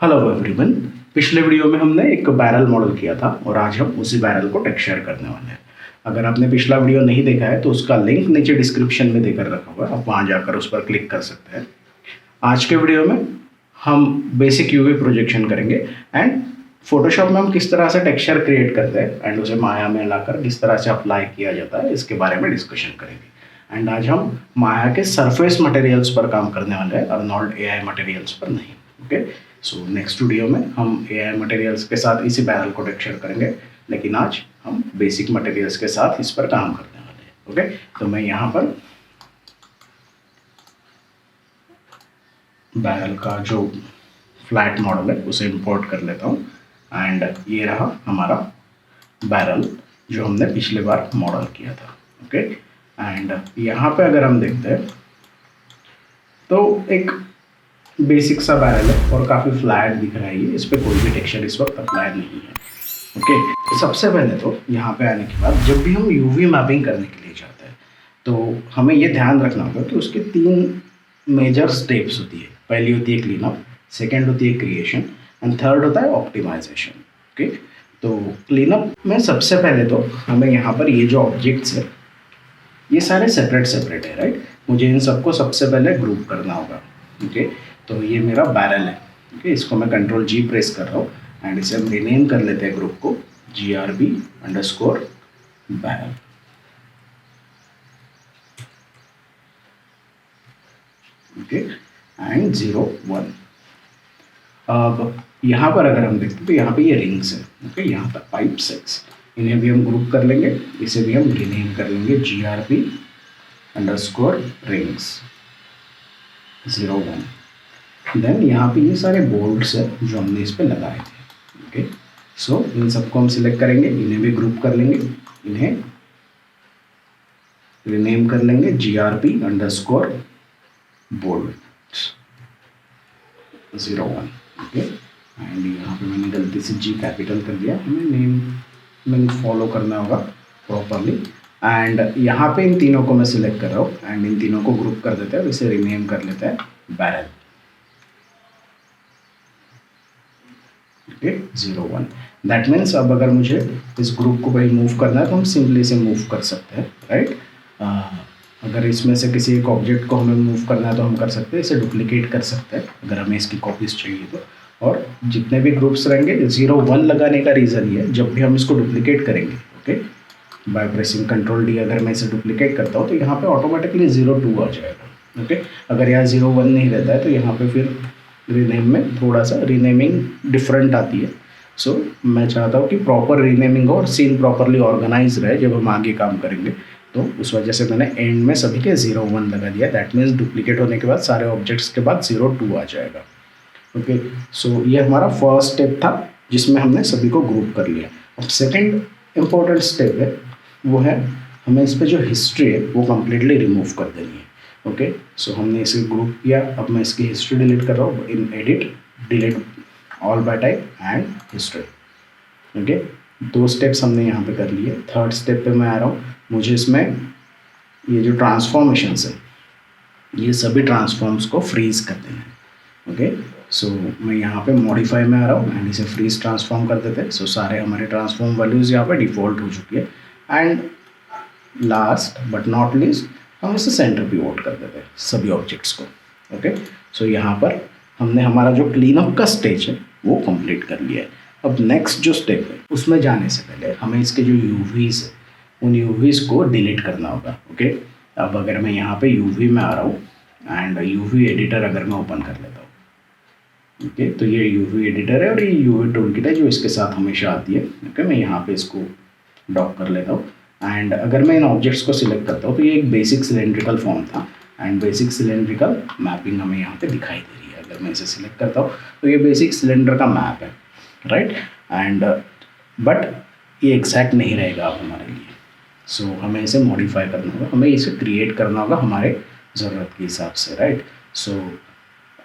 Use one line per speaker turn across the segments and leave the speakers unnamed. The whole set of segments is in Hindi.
Hello everyone. पिछले वीडियो में हमने एक बैरल मॉडल किया था और आज हम उसी बैरल को टेक्सचर करने वाले हैं। अगर आपने पिछला वीडियो नहीं देखा है तो उसका लिंक नीचे डिस्क्रिप्शन में देकर रखा हुआ है, आप वहां जाकर उस पर क्लिक कर सकते हैं। आज के वीडियो में हम बेसिक यूवी प्रोजेक्शन करेंगे एंड फोटोशॉप में हम किस तरह से टेक्सचर क्रिएट करते हैं एंड उसे माया में लाकर किस तरह से अप्लाई किया जाता है इसके बारे में डिस्कशन करेंगे। एंड आज हम माया के सरफेस मटेरियल्स पर काम करने वाले हैं, अर्नोल्ड एआई मटेरियल्स पर नहीं। ओके, सो नेक्स्ट वीडियो में हम एआई मटेरियल्स के साथ इसी बैरल को टेक्सचर करेंगे, लेकिन आज हम बेसिक मटेरियल्स के साथ इस पर काम करने वाले हैं। ओके, तो मैं यहाँ पर बैरल का जो फ्लैट मॉडल है उसे इंपोर्ट कर लेता हूँ एंड ये रहा हमारा बैरल जो हमने पिछले बार मॉडल किया था। ओके, एंड यहाँ पे अगर हम देखते हैं तो एक बेसिक सा बैरल है और काफ़ी फ्लैट दिख रहा है ये, इस पर कोई भी टेक्सचर इस वक्त अप्लाई नहीं है। ओके, तो सबसे पहले तो यहाँ पे आने के बाद जब भी हम यूवी मैपिंग करने के लिए जाते हैं तो हमें ये ध्यान रखना होगा कि उसके 3 मेजर स्टेप्स होती है। पहली होती है क्लीनअप, सेकेंड होती है क्रिएशन एंड थर्ड होता है ऑप्टिमाइजेशन। ओके, तो क्लीनअप में सबसे पहले तो हमें यहाँ पर ये जो ऑब्जेक्ट्स है ये सारे सेपरेट है, राइट। मुझे इन सबको सबसे पहले ग्रुप करना होगा। ओके, तो ये मेरा बैरल है। ओके, इसको मैं कंट्रोल जी प्रेस कर रहा हूँ एंड इसे हम रीनेम कर लेते हैं ग्रुप को GRB_बैरल। Okay, and 0 1। अब यहाँ पर अगर हम देखते हैं तो यहाँ पे ये रिंग्स है। ओके, यहाँ तक पाइप 6, इन्हें भी हम ग्रुप कर लेंगे, इसे भी हम रीनेम कर लेंगे GRB_rings 0 1। देन यहाँ पे ये सारे बोल्ट्स है जो हमने इस पे लगाए थे। ओके, सो इन सबको हम सिलेक्ट करेंगे, इन्हें भी ग्रुप कर लेंगे, इन्हें रीनेम कर लेंगे GRB_bolts 0 1। ओके, एंड यहाँ पे मैंने गलती से G कैपिटल कर दिया, हमें नेम फॉलो करना होगा प्रॉपरली। एंड यहाँ पे इन तीनों को मैं सिलेक्ट कर रहा हूँ एंड इन तीनों को ग्रुप कर देते हैं, इसे रीनेम कर लेते हैं बैरल। ओके, 0 1। दैट मीन्स अब अगर मुझे इस ग्रुप को भाई मूव करना है तो हम सिंपली इसे मूव कर सकते हैं, राइट। अगर इसमें से किसी एक ऑब्जेक्ट को हमें मूव करना है तो हम कर सकते हैं, इसे डुप्लीकेट कर सकते हैं अगर हमें इसकी कॉपीज चाहिए तो। और जितने भी ग्रुप्स रहेंगे 0 1 लगाने का रीज़न ये है, जब भी हम इसको डुप्लीकेट करेंगे, okay, by pressing control D अगर मैं इसे डुप्लीकेट करता हूँ तो यहाँ पे ऑटोमेटिकली 0 2 आ जाएगा। ओके, अगर यहाँ 0 1 नहीं रहता है तो यहाँ पे फिर रीनेम में थोड़ा सा रीनेमिंग डिफरेंट आती है। सो मैं चाहता हूँ कि प्रॉपर रीनेमिंग हो और सीन प्रॉपरली ऑर्गेनाइज रहे जब हम आगे काम करेंगे, तो उस वजह से मैंने एंड में सभी के 0 1 लगा दिया। दैट मीन्स डुप्लीकेट होने के बाद सारे ऑब्जेक्ट्स के बाद 0 2 आ जाएगा। ओके, सो ये हमारा फर्स्ट स्टेप था जिसमें हमने सभी को ग्रुप कर लिया। अब सेकेंड इम्पोर्टेंट स्टेप है, वो है हमें इस पर जो हिस्ट्री है वो कम्प्लीटली रिमूव कर देनी है। ओके, सो हमने इसे ग्रुप किया, अब मैं इसकी हिस्ट्री डिलीट कर रहा हूँ in edit delete all by type and history. Okay, 2 steps हमने यहाँ पे कर लिए। थर्ड स्टेप पे मैं आ रहा हूँ, मुझे इसमें ये जो ट्रांसफॉर्मेशंस है ये सभी ट्रांसफॉर्म्स को फ्रीज कर देना है। ओके, सो मैं यहाँ पे मॉडिफाई में आ रहा हूँ एंड इसे फ्रीज ट्रांसफॉर्म कर देते हैं। सो सारे हमारे ट्रांसफॉर्म वैल्यूज़ यहाँ पे डिफ़ॉल्ट हो चुकी है। And last but not least हम इसे सेंटर पिवोट कर देते हैं सभी ऑब्जेक्ट्स को। ओके, सो यहाँ पर हमने हमारा जो क्लीनअप का स्टेज है वो कंप्लीट कर लिया है। अब नेक्स्ट जो स्टेप है उसमें जाने से पहले हमें इसके जो यूवीज़ है उन यूवीज़ को डिलीट करना होगा। ओके, अब अगर मैं यहाँ पे यूवी में आ रहा हूँ एंड यूवी एडिटर अगर मैं ओपन कर लेता हूँ, ओके, तो ये यूवी एडिटर है और ये यूवी टूल किट है जो इसके साथ हमेशा आती है। ओके, मैं यहाँ पे इसको डॉक कर लेता हूँ एंड अगर मैं इन ऑब्जेक्ट्स को सिलेक्ट करता हूँ तो ये एक बेसिक सिलेंड्रिकल फॉर्म था एंड बेसिक सिलेंड्रिकल मैपिंग हमें यहाँ पे दिखाई दे रही है। अगर मैं इसे सिलेक्ट करता हूँ तो ये बेसिक सिलेंडर का मैप है, राइट। एंड बट ये एग्जैक्ट नहीं रहेगा अब हमारे लिए। सो हमें इसे मॉडिफाई करना होगा, हमें इसे क्रिएट करना होगा हमारे ज़रूरत के हिसाब से, राइट। सो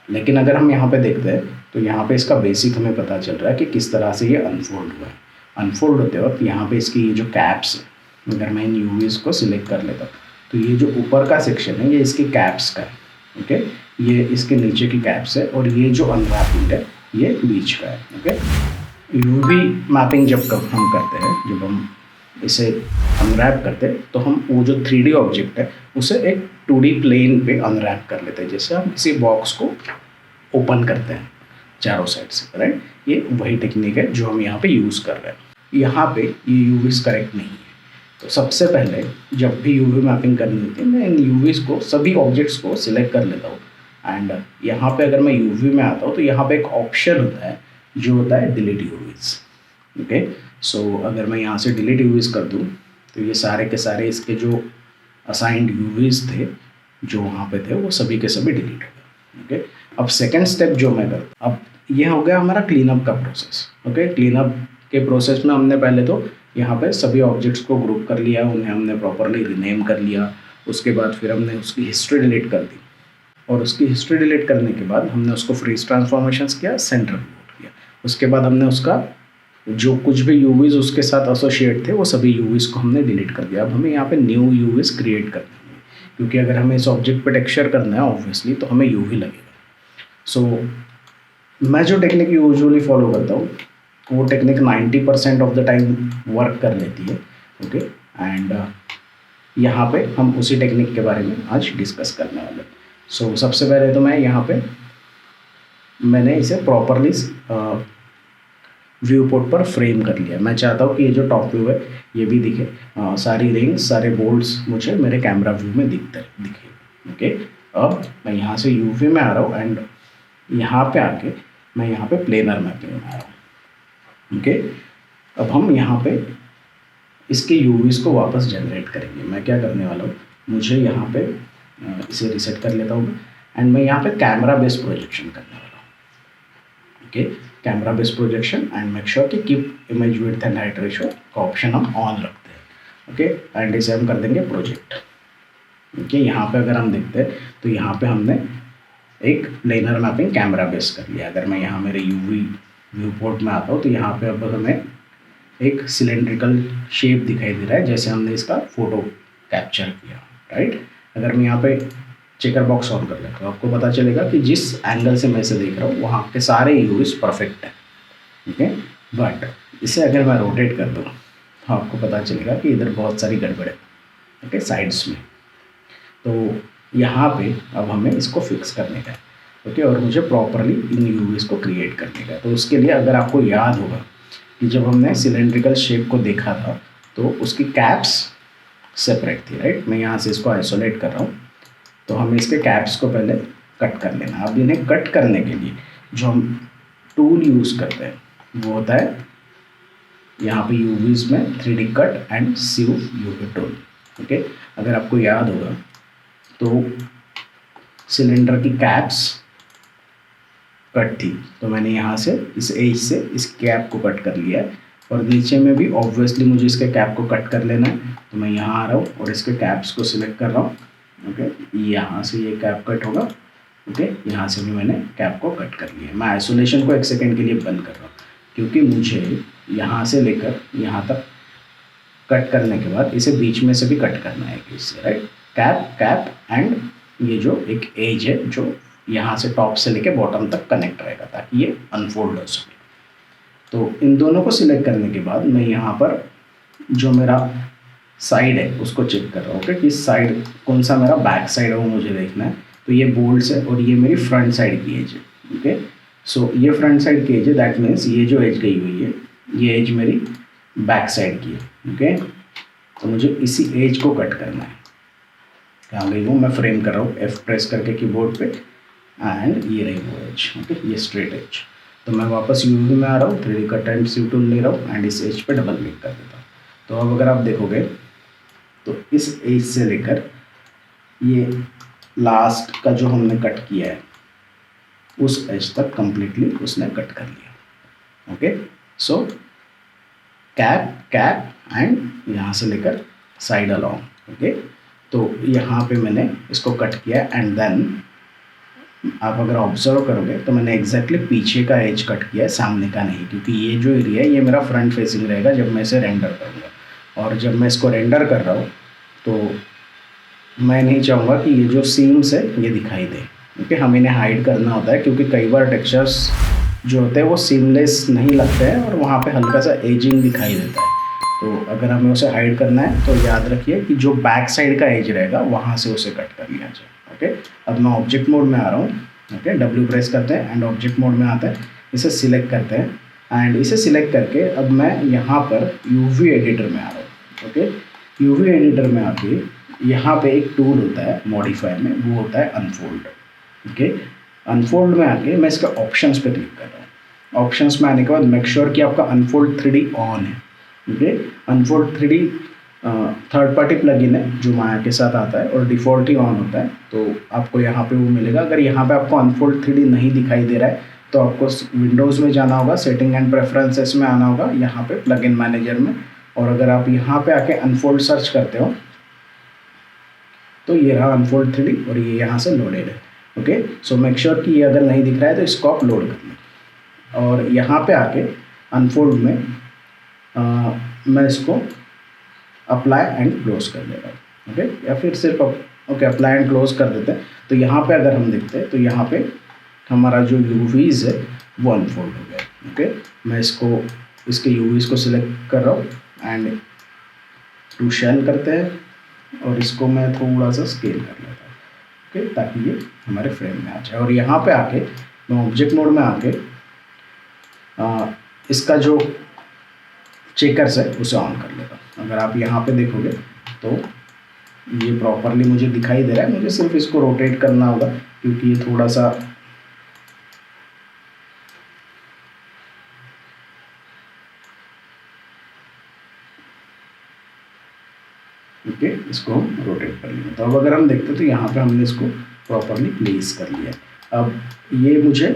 लेकिन अगर हम यहाँ पे देखते हैं तो यहाँ पे इसका बेसिक हमें पता चल रहा है कि किस तरह से ये अनफोल्ड हुआ है। अनफोल्ड होते वक्त यहाँ पे इसकी ये जो कैप्स है, अगर मैं इन यूवीज़ को सिलेक्ट कर लेता हूँ तो ये जो ऊपर का सेक्शन है ये इसकी कैप्स का है। ओके, ये इसके नीचे की कैप्स है और ये जो अनरैपिंग है ये बीच का है। ओके, यूवी मैपिंग जब हम करते हैं, जब हम इसे अनरैप करते हैं तो हम वो जो 3D ऑब्जेक्ट है उसे एक 2D प्लेन पे अनरैप कर लेते हैं, जैसे हम किसी बॉक्स को ओपन करते हैं चारों साइड से, राइट। ये वही टेक्निक है जो हम यहाँ पे यूज़ कर रहे हैं। यहाँ पे ये यूवीज करेक्ट नहीं है, तो सबसे पहले जब भी यूवी मैपिंग करनी होती है, मैं इन यूवीज को, सभी ऑब्जेक्ट्स को सिलेक्ट कर लेता हूँ। एंड यहाँ पे अगर मैं यूवी में आता हूँ तो यहाँ पे एक ऑप्शन होता है जो होता है डिलीट यूवीज। ओके, सो अगर मैं यहाँ से डिलीट यूवीज कर दूँ तो ये सारे के सारे इसके जो असाइंड यूवीज थे जो वहाँ पे थे वो सभी के सभी डिलीट हो गए। ओके, अब सेकेंड स्टेप जो मैं करता हूँ, अब ये हो गया हमारा क्लीनअप का प्रोसेस। ओके, क्लीनअप के प्रोसेस में हमने पहले तो यहाँ पे सभी ऑब्जेक्ट्स को ग्रुप कर लिया, उन्हें हमने प्रॉपरली रीनेम कर लिया। उसके बाद फिर हमने उसकी हिस्ट्री डिलीट कर दी, और उसकी हिस्ट्री डिलीट करने के बाद हमने उसको फ्रीज ट्रांसफॉर्मेशंस किया, सेंटर रिमूव किया। उसके बाद हमने उसका जो कुछ भी यूवीज उसके साथ एसोसिएट थे वो सभी यूवीज को हमने डिलीट कर दिया। अब हमें यहाँ पे न्यू यूवीज क्रिएट करनी है, क्योंकि अगर हमें इस ऑब्जेक्ट पे टेक्सचर करना है ऑब्वियसली तो हमें यूवी लगेगा। सो मैं जो टेक्निक यूजुअली फॉलो करता हूँ वो technique 90% of the time work कर लेती है। ओके, एंड यहाँ पे हम उसी टेक्निक के बारे में आज डिस्कस करने वाले हैं। सो सबसे पहले तो मैं यहाँ पे मैंने इसे प्रॉपरली व्यू पोर्ट पर फ्रेम कर लिया। मैं चाहता हूँ कि ये जो टॉप व्यू है ये भी दिखे, सारी रिंग्स सारे बोल्ट्स मुझे मेरे कैमरा व्यू में दिखे। ओके, अब मैं यहाँ से यूवी में आ रहा हूँ एंड यहाँ पे आके मैं यहाँ पे प्लेनर मैपिंग में आ रहा हूँ। ओके, अब हम यहाँ पे इसके यूवीज़ को वापस जनरेट करेंगे। मैं क्या करने वाला हूँ, मुझे यहाँ पे इसे रिसेट कर लेता हूँ एंड मैं यहाँ पे कैमरा बेस्ड प्रोजेक्शन करने वाला हूँ। Okay, camera based projection and make sure कि keep image width and height ratio का ऑप्शन हम ऑन रखते हैं। ओके, एंड इसे हम कर देंगे प्रोजेक्ट। ओके, यहाँ पे अगर हम देखते हैं तो यहाँ पे हमने एक प्लेनर मैपिंग कैमरा बेस कर लिया। अगर मैं यहाँ मेरे यूवी व्यू पोर्ट में आता हूँ तो यहाँ पे अब हमें एक सिलेंड्रिकल शेप दिखाई दे रहा है, जैसे हमने इसका फोटो कैप्चर किया, राइट। अगर मैं यहाँ पे चेकर बॉक्स ऑन कर लेता हूँ तो आपको पता चलेगा कि जिस एंगल से मैं इसे देख रहा हूँ वहाँ के सारे यूवीज परफेक्ट है। ओके, बट इसे अगर मैं रोटेट कर दूँ तो आपको पता चलेगा कि इधर बहुत सारी गड़बड़ है। ओके, साइड्स में, तो यहाँ पे अब हमें इसको फिक्स करने का है। ओके, और मुझे प्रॉपरली इन यूवीज़ को क्रिएट करने का है। तो उसके लिए अगर आपको याद होगा कि जब हमने सिलेंड्रिकल शेप को देखा था तो उसकी कैप्स सेपरेट थी, राइट। मैं यहाँ से इसको आइसोलेट कर रहा हूँ, तो हमें इसके कैप्स को पहले कट कर लेना। अब इन्हें कट करने के लिए जो हम टूल यूज़ करते हैं वो होता है यहाँ पे यूवीज़ में 3D cut and sew UV tool. Okay, अगर आपको याद होगा तो सिलेंडर की कैप्स कट थी, तो मैंने यहाँ से इस एज से इस कैप को कट कर लिया है, और नीचे में भी ऑब्वियसली मुझे इसके कैप को कट कर लेना है। तो मैं यहाँ आ रहा हूँ और इसके कैप्स को सिलेक्ट कर रहा हूँ। ओके, यहाँ से ये कैप कट होगा। ओके, यहाँ से भी मैंने कैप को कट कर लिया। मैं आइसोलेशन को 1 सेकेंड के लिए बंद कर रहा हूँ, क्योंकि मुझे यहाँ से लेकर यहाँ तक कट करने के बाद इसे बीच में से भी कट करना है इससे, राइट। कैप कैप एंड ये जो एक एज है जो यहाँ से टॉप से लेके बॉटम तक कनेक्ट रहेगा ताकि ये अनफोल्ड हो सके। तो इन दोनों को सिलेक्ट करने के बाद मैं यहाँ पर जो मेरा साइड है उसको चेक कर रहा हूँ कि किस साइड, कौन सा मेरा बैक साइड है वो मुझे देखना है। तो ये बोल्ट्स है और ये मेरी फ्रंट साइड की एज है। ओके, सो ये फ्रंट साइड की एज है, दैट मीन्स ये जो एज गई हुई है ये एज मेरी बैक साइड की है। ओके, तो मुझे इसी एज को कट करना है। कहाँ गई वो, मैं फ्रेम कर रहा हूँ F प्रेस करके कीबोर्ड पे, एंड ये रही वो एज। ओके, ये स्ट्रेट एज। तो मैं वापस यूवी में आ रहा हूँ, 3D कट एंड सीव टूल ले रहा हूँ एंड इस एज पे डबल क्लिक कर देता हूँ। तो अब अगर आप देखोगे तो इस एज से लेकर ये लास्ट का जो हमने कट किया है उस एज तक कंप्लीटली उसने कट कर लिया। Okay, so cap cap and यहाँ से लेकर साइड अलॉन्ग। ओके, तो यहाँ पे मैंने इसको कट किया एंड देन आप अगर ऑब्जर्व करोगे तो मैंने एग्जैक्टली पीछे का एज कट किया है, सामने का नहीं, क्योंकि ये जो एरिया है ये मेरा फ्रंट फेसिंग रहेगा जब मैं इसे रेंडर करूँगा। और जब मैं इसको रेंडर कर रहा हूँ तो मैं नहीं चाहूँगा कि ये जो सीम्स है ये दिखाई दे, क्योंकि हम इन्हें हाइड करना होता है, क्योंकि कई बार टेक्सचर्स जो होते हैं वो सीमलेस नहीं लगते हैं और वहाँ पे हल्का सा एजिंग दिखाई देता है। तो अगर हमें उसे हाइड करना है तो याद रखिए कि जो बैक साइड का एज रहेगा वहाँ से उसे कट कर लिया जाए। ओके, अब मैं ऑब्जेक्ट मोड में आ रहा हूँ। ओके, W प्रेस करते हैं एंड ऑब्जेक्ट मोड में आते हैं, इसे सिलेक्ट करते हैं एंड इसे सिलेक्ट करके अब मैं यहाँ पर UV एडिटर में आ रहा हूँ। ओके, UV एडिटर में आके यहाँ पे एक टूल होता है मॉडिफाई में, वो होता है अनफोल्ड। ओके, अनफोल्ड में आके मैं इसके ऑप्शंस पे क्लिक कर रहा हूँ। ऑप्शंस में आने के बाद मेक श्योर कि आपका अनफोल्ड 3D ऑन है। Okay, unfold 3D third party plugin है जो माया के साथ आता है और डिफ़ॉल्ट ही ऑन होता है, तो आपको यहाँ पे वो मिलेगा। अगर यहाँ पे आपको अनफोल्ड 3D नहीं दिखाई दे रहा है तो आपको विंडोज़ में जाना होगा, सेटिंग एंड प्रेफरेंसेस में आना होगा, यहाँ पे प्लगइन मैनेजर में, और अगर आप यहाँ पे आके अनफोल्ड सर्च करते हो तो ये रहा अनफोल्ड 3D और ये यहाँ से लोडेड है। ओके, सो मेक श्योर कि ये अगर नहीं दिख रहा है तो इसको आप लोड कर लें और यहाँ पे आके अनफोल्ड में मैं इसको अप्लाई एंड क्लोज कर दे रहा हूँ। ओके, या फिर सिर्फ ओके अप्लाई एंड क्लोज कर देते हैं। तो यहाँ पे अगर हम देखते हैं तो यहाँ पे हमारा जो UVs है वो अनफोल्ड हो गया। ओके, मैं इसके UVs को सिलेक्ट कर रहा हूँ एंड टू शेल करते हैं और इसको मैं थोड़ा सा स्केल कर लेता हूँ। ओके, ताकि ये हमारे फ्रेम में आ जाए। और यहाँ पे आके मैं ऑब्जेक्ट मोड में आके इसका जो चेकर्स है उसे ऑन कर लेता हूँ। अगर आप यहाँ पे देखोगे तो ये प्रॉपरली मुझे दिखाई दे रहा है, मुझे सिर्फ इसको रोटेट करना होगा क्योंकि ये थोड़ा सा ओके, इसको हम रोटेट कर लेंगे। तो अब अगर हम देखते हैं तो यहाँ पे हमने इसको प्रॉपरली प्लेस कर लिया। अब ये मुझे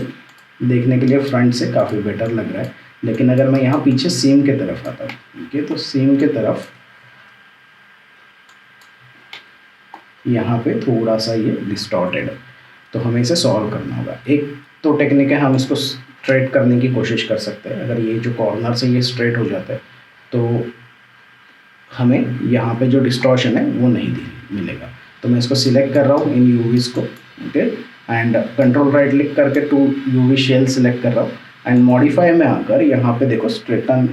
देखने के लिए फ्रंट से काफ़ी बेटर लग रहा है, लेकिन अगर मैं यहाँ पीछे सीम के तरफ आता हूँ, ठीक है, तो सीम के तरफ यहाँ पे थोड़ा सा ये डिस्टॉर्टेड है, तो हमें इसे सॉल्व करना होगा। एक तो टेक्निक है, हम इसको स्ट्रेट करने की कोशिश कर सकते हैं। अगर ये जो कॉर्नर से ये स्ट्रेट हो जाता है तो हमें यहाँ पे जो डिस्टॉर्शन है वो नहीं मिलेगा। तो मैं इसको सिलेक्ट कर रहा हूँ इन UVs को। Okay, and control right click करके टू UV शेल सिलेक्ट कर रहा हूँ एंड मॉडिफाई में आकर यहाँ पे देखो स्ट्रेटन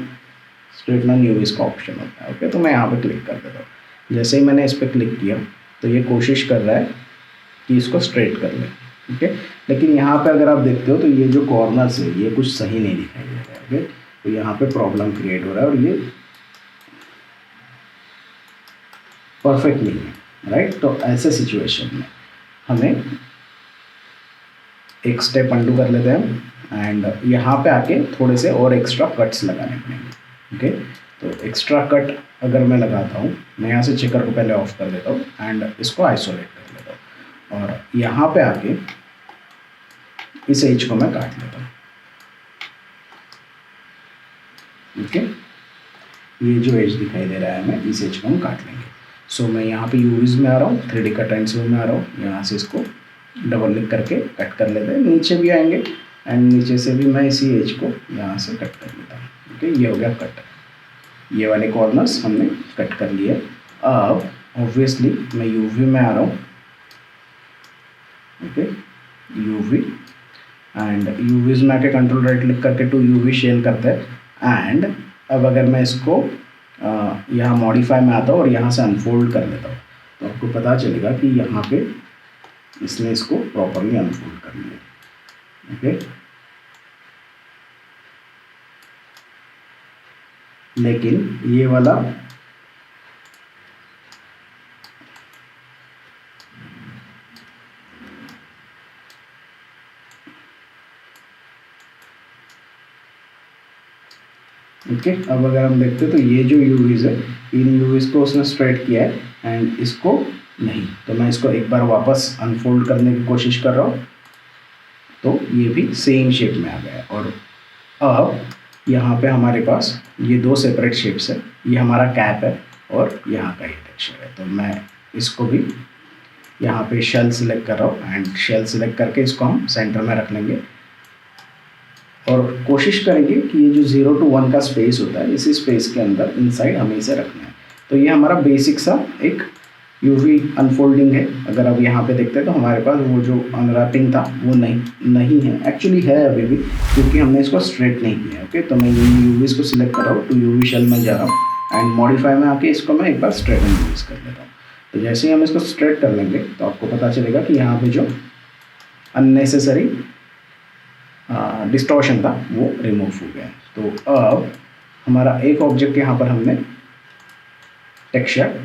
UVs का ऑप्शन होता है। ओके, तो मैं यहाँ पे क्लिक कर देता हूँ। जैसे ही मैंने इस पर क्लिक किया तो ये कोशिश कर रहा है कि इसको स्ट्रेट कर ले। ओके, लेकिन यहाँ पे अगर आप देखते हो तो ये जो कॉर्नर्स है ये कुछ सही नहीं दिखाई दे रहा है। ओके, तो यहाँ पे प्रॉब्लम क्रिएट हो रहा है और ये परफेक्ट नहीं है, राइट। तो ऐसे सिचुएशन में हमें एक स्टेप अंडू कर लेते हैं एंड यहाँ पे आके थोड़े से और एक्स्ट्रा कट्स लगाने पड़ेंगे। ओके, तो एक्स्ट्रा कट अगर मैं लगाता हूँ, मैं यहाँ से चेकर को पहले ऑफ कर देता हूँ एंड इसको आइसोलेट कर लेता हूँ और यहाँ पे आके इस एज को मैं काट लेता हूँ। ओके, ये जो एज दिखाई दे रहा है हमें, इस एज को हम काट लेंगे। सो मैं यहाँ पे UVs में आ रहा हूँ, 3D कट एंड सेव में आ रहा हूँ, यहाँ से इसको डबल क्लिक करके कट कर लेते हैं। नीचे भी आएंगे एंड नीचे से भी मैं इसी एज को यहाँ से कट कर लेता हूँ। ओके, ये हो गया कट। ये वाले कॉर्नर्स हमने कट कर लिए। अब ऑब्वियसली मैं UV में आ रहा हूँ। ओके, UV एंड UVs में आके कंट्रोल राइट क्लिक करके टू UV शेल करते हैं एंड अब अगर मैं इसको यहाँ मॉडिफाई में आता हूँ और यहाँ से अनफोल्ड कर लेता हूँ तो आपको पता चलेगा कि यहाँ पे इसने इसको प्रॉपरली अनफोल्ड कर लिया। ओके, लेकिन ये वाला ओके, अब अगर हम देखते हैं तो ये जो UVs है, इन UVs को उसने स्ट्रेट किया है एंड इसको नहीं। तो मैं इसको एक बार वापस अनफोल्ड करने की कोशिश कर रहा हूँ तो ये भी सेम शेप में आ गया। और अब यहाँ पे हमारे पास ये दो सेपरेट शेप्स है, ये हमारा कैप है और यहाँ का ये टेक्सचर है। तो मैं इसको भी यहाँ पे शेल सिलेक्ट कर रहा हूँ एंड शेल सिलेक्ट करके इसको हम सेंटर में रख लेंगे और कोशिश करेंगे कि ये जो 0 to 1 का स्पेस होता है, इसी स्पेस के अंदर इनसाइड हमें इसे रखना है। तो ये हमारा बेसिक सा एक यूवी अनफोल्डिंग है। अगर आप यहाँ पे देखते हैं तो हमारे पास वो जो अनरैपिंग था वो नहीं है, एक्चुअली है अभी भी, क्योंकि हमने इसको स्ट्रेट नहीं किया। ओके, तो मैं यूवीज को सिलेक्ट कर रहा हूँ, तो यूवी शेल में जा रहा हूँ एंड मॉडिफाई में आके इसको मैं एक बार स्ट्रेट एंड यूज कर लेता हूँ। तो जैसे ही हम इसको स्ट्रेट कर लेंगे तो आपको पता चलेगा कि यहाँ पे जो अननेसेसरी डिस्टॉर्शन था वो रिमूव हो गया। तो अब हमारा एक ऑब्जेक्ट यहाँ पर हमने टेक्सचर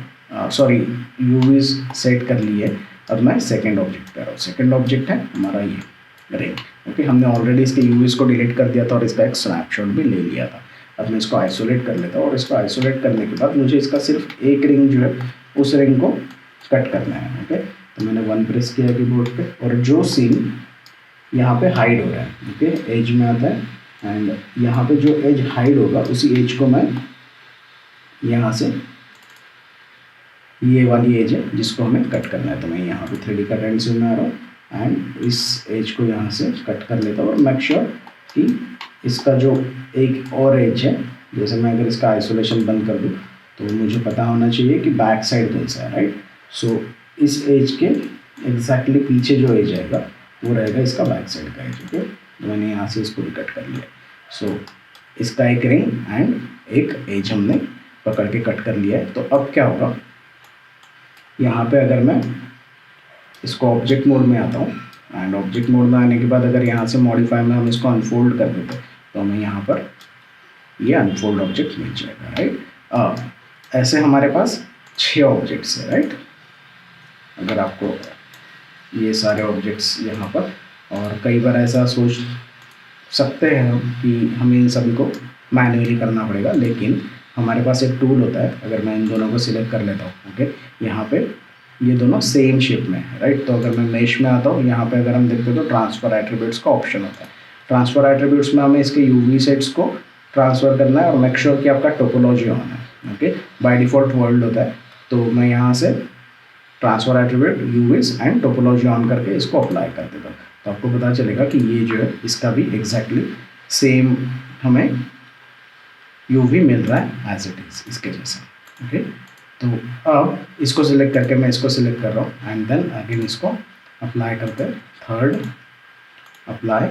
सॉरी यूवीज सेट कर लिए। अब मैं सेकंड ऑब्जेक्ट कर रहा हूँ। सेकंड ऑब्जेक्ट है हमारा ये रिंग। ओके, हमने ऑलरेडी इसके यूवीज को डिलीट कर दिया था और इसका एक स्नैपशॉट भी ले लिया था। अब मैं इसको आइसोलेट कर लेता हूँ और इसको आइसोलेट करने के बाद मुझे इसका सिर्फ एक रिंग जो है उस रिंग को कट करना है। ओके, तो मैंने 1 प्रेस किया कीबोर्ड पे और जो सीन यहाँ पे हाइड हो रहा है, ओके, एज में आता है एंड यहाँ पे जो एज हाइड होगा उसी एज को मैं यहाँ से, ये वाली एज है जिसको हमें कट करना है, तो मैं यहाँ पे 3D कट एंड में आ रहा हूँ एंड इस एज को यहाँ से कट कर लेता हूँ और मेक श्योर कि इसका जो एक और एज है, जैसे मैं अगर इसका आइसोलेशन बंद कर दूँ तो मुझे पता होना चाहिए कि बैक साइड कौन सा है, राइट। सो इस एज के एग्जैक्टली पीछे जो एज आएगा वो रहेगा इसका बैक साइड का एज। ओके, तो मैंने यहाँ से इसको भी कट कर लिया। सो इसका एक रिंग एंड एक एज हमने पकड़ के कट कर लिया है। तो अब क्या होगा, यहाँ पे अगर मैं इसको ऑब्जेक्ट मोड में आता हूँ एंड ऑब्जेक्ट मोड में आने के बाद अगर यहाँ से मॉडिफाई में हम इसको अनफोल्ड कर देते तो हमें यहाँ पर ये अनफोल्ड ऑब्जेक्ट मिल जाएगा, राइट। ऐसे हमारे पास 6 ऑब्जेक्ट्स है, राइट। अगर आपको ये सारे ऑब्जेक्ट्स यहाँ पर, और कई बार ऐसा सोच सकते हैं हम कि हमें इन सभी को मैन्युअली करना पड़ेगा, लेकिन हमारे पास एक टूल होता है। अगर मैं इन दोनों को सिलेक्ट कर लेता हूँ, ओके, यहाँ पे ये दोनों सेम शेप में है, राइट। तो अगर मैं मेश में आता हूँ, यहाँ पे अगर हम देखते हो तो ट्रांसफर एट्रीब्यूट्स का ऑप्शन होता है। ट्रांसफर एट्रीब्यूट्स में हमें इसके यूवी सेट्स को ट्रांसफ़र करना है और मेक श्योर कि आपका टोपोलॉजी ऑन है। ओके, बाय डिफ़ॉल्ट वर्ल्ड होता है, तो मैं यहाँ से transfer attribute यूवीज and topology on करके इसको अप्लाई कर देता हूँ। तो आपको पता चलेगा कि ये जो है इसका भी एग्जैक्टली सेम हमें यूवी मिल रहा है एज इट इज़ इसके जैसा। ओके, तो अब इसको सिलेक्ट करके मैं इसको सिलेक्ट कर रहा हूँ एंड देन अगेन इसको अप्लाई करते हैं। थर्ड अप्लाई,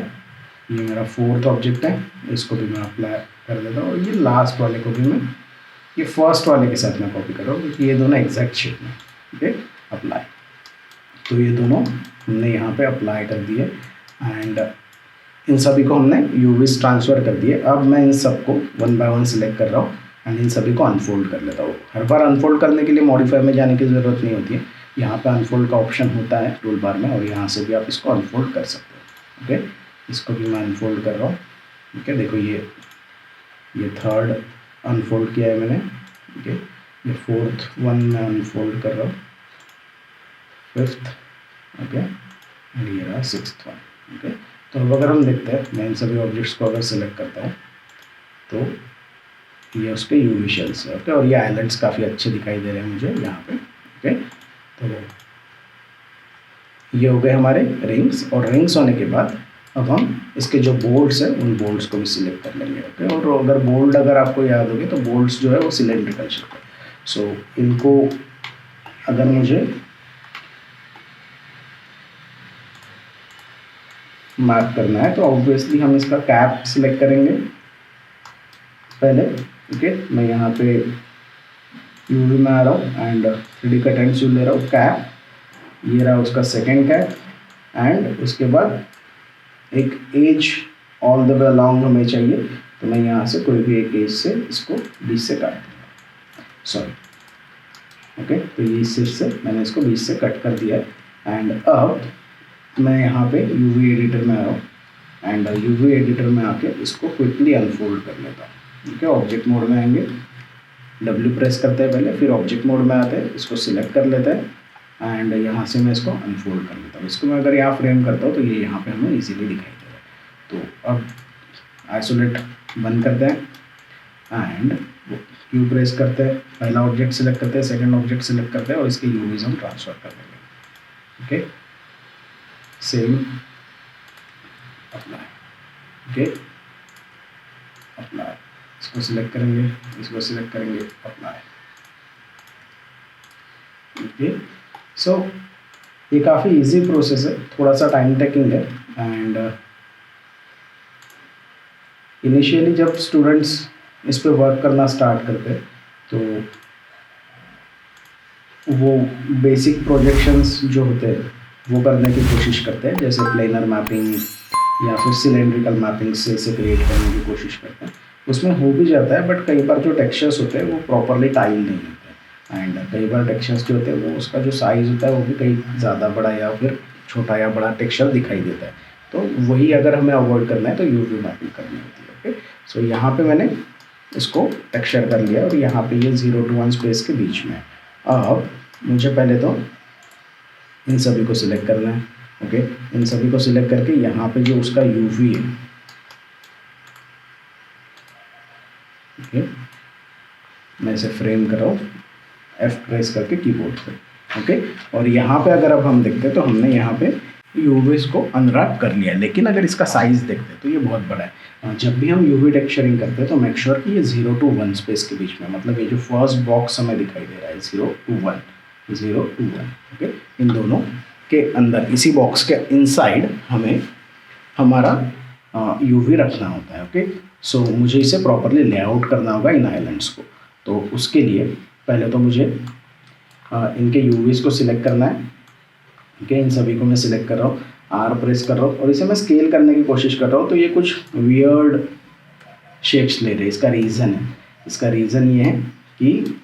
ये मेरा 4th ऑब्जेक्ट है, इसको भी मैं अप्लाई कर देता हूँ और ये लास्ट वाले को भी मैं ये फर्स्ट वाले के साथ मैं कॉपी कर रहा हूँ क्योंकि ये दोनों एग्जैक्ट शेप में। ओके, अप्लाई, तो ये दोनों हमने यहाँ पे अप्लाई कर दिए एंड इन सभी को हमने यूवीज ट्रांसफ़र कर दिए। अब मैं इन सबको 1 बाय 1 सिलेक्ट कर रहा हूँ एंड इन सभी को अनफोल्ड कर लेता हूँ। हर बार अनफोल्ड करने के लिए मॉडिफाई में जाने की ज़रूरत नहीं होती है, यहाँ पे अनफोल्ड का ऑप्शन होता है टूल बार में और यहाँ से भी आप इसको अनफोल्ड कर सकते हो। ओके, इसको भी मैं अनफोल्ड कर रहा हूँ। ओके, देखो ये थर्ड अनफोल्ड किया है मैंने। ओके, ये 4th वन मैं अनफोल्ड कर रहा हूँ, 5th, ओके, एंड ये रहा 6th वन। ओके, तो अब अगर हम देखते हैं, मैं इन सभी ऑब्जेक्ट्स को अगर सिलेक्ट करता हूँ तो ये उसके यूवी शेल्स है। ओके, और ये आइलैंड्स काफ़ी अच्छे दिखाई दे रहे हैं मुझे यहाँ पे। ओके, तो ये हो गए हमारे रिंग्स, और रिंग्स होने के बाद अब हम इसके जो बोल्ट्स हैं उन बोल्ट्स को भी सिलेक्ट कर लेंगे। ओके, और अगर बोल्ट अगर आपको याद होगी तो बोल्ट्स जो है वो सिलेंड्रिकल शेप है। सो इनको अगर मुझे मैप करना है तो ऑब्वियसली हम इसका कैप सिलेक्ट करेंगे पहले। ओके, मैं यहाँ पे यूवी में आ रहा हूँ एंड 3D कट एंड ले रहा हूँ। कैप, ये रहा उसका सेकेंड कैप एंड उसके बाद एक as all the way along हमें चाहिए, तो मैं यहाँ से कोई भी एक एज से इसको बीच से काट दूँगा, सॉरी। ओके, तो ये इस से मैंने इसको बीच से कट कर दिया है एंड अब मैं यहाँ पे यूवी एडिटर में आ रहा हूँ एंड यूवी एडिटर में आके इसको क्विकली अनफोल्ड कर लेता हूँ। ठीक है, ऑब्जेक्ट मोड में आएंगे, W प्रेस करते हैं पहले, फिर ऑब्जेक्ट मोड में आते हैं, इसको सिलेक्ट कर लेते हैं एंड यहाँ से मैं इसको अनफोल्ड कर लेता हूँ। इसको मैं अगर यहाँ फ्रेम करता हूँ तो ये यहाँ पे हमें इजीली दिखाई दे रहा है। तो अब आइसोलेट बंद करते हैं एंड क्यू प्रेस करते हैं, पहला ऑब्जेक्ट सिलेक्ट करते हैं, सेकंड ऑब्जेक्ट सिलेक्ट करते हैं और इसके यूवीज हम ट्रांसफ़र कर देंगे। Okay, same apply. Okay, apply, इसको सिलेक्ट करेंगे, इसको सिलेक्ट करेंगे, अप्लाई। ओके, सो ये काफ़ी इजी प्रोसेस है, थोड़ा सा टाइम टेकिंग है। एंड इनिशियली जब स्टूडेंट्स इस पे वर्क करना स्टार्ट करते हैं तो वो बेसिक प्रोजेक्शंस जो होते हैं वो करने की कोशिश करते हैं, जैसे प्लेनर मैपिंग या फिर सिलेंड्रिकल मैपिंग से इसे क्रिएट करने की कोशिश करते हैं। उसमें हो भी जाता है, बट कई बार जो टेक्सचर्स होते हैं वो प्रॉपरली टाइल नहीं होते हैं। एंड कई बार टेक्सचर्स जो होते हैं वो उसका जो साइज़ होता है वो भी कहीं ज़्यादा बड़ा या फिर छोटा या बड़ा टेक्सचर दिखाई देता है। तो वही अगर हमें अवॉइड करना है तो यूवी मैपिंग करनी होती है। ओके, सो यहाँ पे मैंने इसको टेक्सचर कर लिया और यहाँ पे ये 0 to 1 स्पेस के बीच में है। अब मुझे पहले तो इन सभी को सिलेक्ट करना है। ओके, इन सभी को सिलेक्ट करके यहाँ पे जो उसका यूवी है, ओके, मैं इसे फ्रेम कर रहा हूँ F प्रेस करके कीबोर्ड पे। ओके, और यहाँ पे अगर अब हम देखते हैं तो हमने यहाँ पे यूवीज को अनरैप कर लिया, लेकिन अगर इसका साइज़ देखते हैं तो ये बहुत बड़ा है। जब भी हम यूवी टेक्सचरिंग करते हैं तो मेक श्योर कि ये 0 to 1 स्पेस के बीच में, मतलब ये जो फर्स्ट बॉक्स हमें दिखाई दे रहा है 0 to 1, 0 to 1, ओके, इन दोनों के अंदर इसी बॉक्स के इनसाइड हमें हमारा यूवी रखना होता है। ओके, सो मुझे इसे प्रॉपरली लेआउट करना होगा इन आइलैंड्स को। तो उसके लिए पहले तो मुझे इनके यूवीज को सिलेक्ट करना है। ओके, इन सभी को मैं सिलेक्ट कर रहा हूँ, R प्रेस कर रहा हूँ और इसे मैं स्केल करने की कोशिश कर रहा हूँ। तो ये कुछ वियर्ड शेप्स ले रहे हैं। इसका रीज़न ये है कि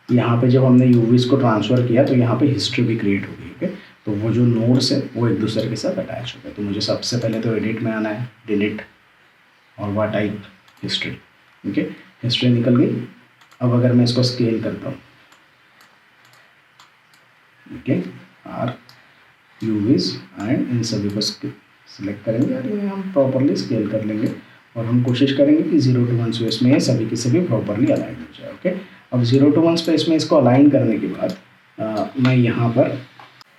यहाँ पे जब हमने यूवीज को ट्रांसफ़र किया तो यहाँ पे हिस्ट्री भी क्रिएट हो गई। ओके, तो वो जो नोड्स है वो एक दूसरे के साथ अटैच हो गए। तो मुझे सबसे पहले तो एडिट में आना है, डिलीट और वह टाइप हिस्ट्री। ओके, हिस्ट्री निकल गई। अब अगर मैं इसको स्केल करता हूँ, ओके, R यूवीज एंड इन सभी को सिलेक्ट करेंगे और ये हम प्रॉपरली स्केल कर लेंगे और हम कोशिश करेंगे कि 0 to 1 स्पेस में ये सभी के सभी प्रॉपरली अलाइन हो जाए। ओके, अब 0 to 1 स्पेस में इसको अलाइन करने के बाद मैं यहाँ पर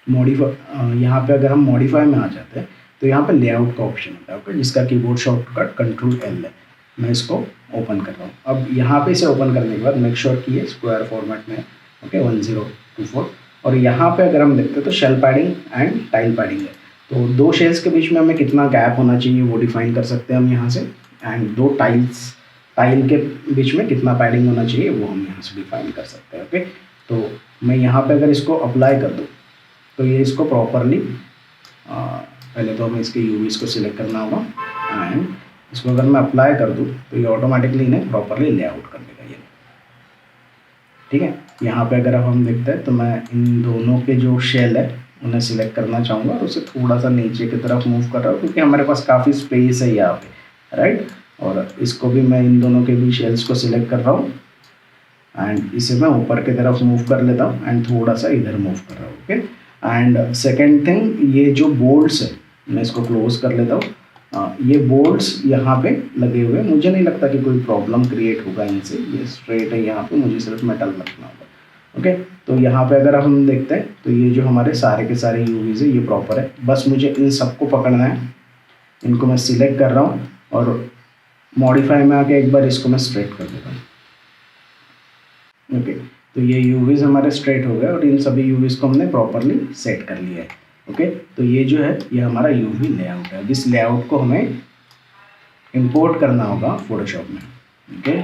यहाँ पे अगर हम मॉडिफाई में आ जाते हैं तो यहाँ पे लेआउट का ऑप्शन होता है। ओके, जिसका कीबोर्ड शॉर्टकट Ctrl+L है। मैं इसको ओपन कर रहा हूँ। अब यहाँ पे इसे ओपन करने के बाद मेक श्योर कि ये स्क्वायर फॉर्मेट में, ओके, 1024। और यहाँ पे अगर हम देखते हैं तो shell padding and tile padding है। तो दो शेल्स के बीच में हमें कितना गैप होना चाहिए वो डिफाइन कर सकते हैं हम यहाँ से। एंड दो टाइल के बीच में कितना पैडिंग होना चाहिए वो हम यहाँ से डिफाइन कर सकते हैं। ओके, तो मैं यहाँ पे अगर इसको अप्लाई कर दूँ तो ये इसको प्रॉपरली, पहले तो हमें इसके यूवीज को सिलेक्ट करना होगा एंड इसको अगर मैं अप्लाई कर दूँ तो ये ऑटोमेटिकली इन्हें प्रॉपरली लेआउट कर देगा। ये ठीक है। यहाँ पे अगर अब हम देखते हैं तो मैं इन दोनों के जो शेल है उन्हें सिलेक्ट करना चाहूँगा और उसे थोड़ा सा नीचे की तरफ मूव कर रहा हूँ क्योंकि हमारे पास काफ़ी स्पेस है यहाँ पे, राइट। और इसको भी मैं इन दोनों के भी शेल्स को सिलेक्ट कर रहा हूँ एंड इसे मैं ऊपर की तरफ मूव कर लेता हूँ एंड थोड़ा सा इधर मूव कर रहा हूँ। ओके, एंड सेकेंड थिंग, ये जो बोल्ट्स है मैं इसको क्लोज कर लेता हूँ। ये बोल्ट्स यहाँ पे लगे हुए, मुझे नहीं लगता कि कोई प्रॉब्लम क्रिएट होगा इनसे। ये स्ट्रेट है, यहाँ पे मुझे सिर्फ मेटल रखना होगा। ओके, तो यहाँ पे अगर हम देखते हैं तो ये जो हमारे सारे के सारे यूवीज है ये प्रॉपर है। बस मुझे इन सबको पकड़ना है। इनको मैं सिलेक्ट कर रहा हूँ और मॉडिफाई में आके एक बार इसको मैं स्ट्रेट कर देता हूँ। ओके, तो ये यूवीज हमारे स्ट्रेट हो गए और इन सभी यूवीज को हमने प्रॉपरली सेट कर लिया है। ओके, तो ये जो है ये हमारा यूवी लेआउट है। इस लेआउट को हमें इंपोर्ट करना होगा फोटोशॉप में। ओके,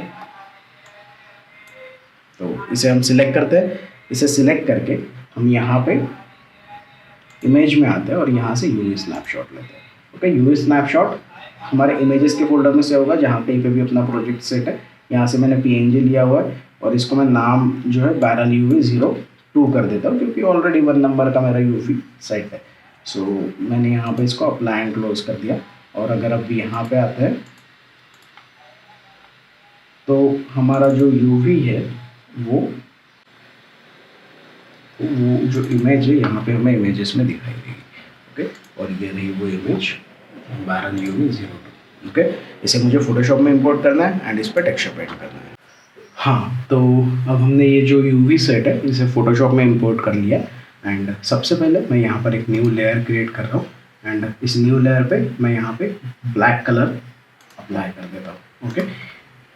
तो इसे हम सिलेक्ट करते हैं। इसे सिलेक्ट करके हम यहाँ पे इमेज में आते हैं और यहाँ से यूवी स्नैपशॉट लेते हैं। ओके, यूवी स्नैपशॉट हमारे इमेजेस के फोल्डर में से होगा जहाँ कहीं पे भी अपना प्रोजेक्ट सेट है। यहाँ से मैंने PNG लिया हुआ है और इसको मैं नाम जो है बैरल UV 02 कर देता हूँ क्योंकि ऑलरेडी 1 नंबर का मेरा UV सेट है। सो मैंने यहाँ पे इसको अप्लाई एंड क्लोज कर दिया। और अगर अब यहाँ पे आते हैं तो हमारा जो UV है वो जो इमेज है यहाँ पे हमें इमेजेस में दिखाई देगी। ओके, और ये रही वो इमेज बैरल UV 02। ओके, इसे मुझे फोटोशॉप में इंपोर्ट करना है एंड इस पर टेक्सचर पेंट करना है। हाँ, तो अब हमने ये जो UV सेट है इसे फोटोशॉप में इंपोर्ट कर लिया एंड सबसे पहले मैं यहाँ पर एक न्यू लेयर क्रिएट कर रहा हूँ एंड इस न्यू लेयर पे मैं यहाँ पे ब्लैक कलर अप्लाई कर देता हूँ। ओके,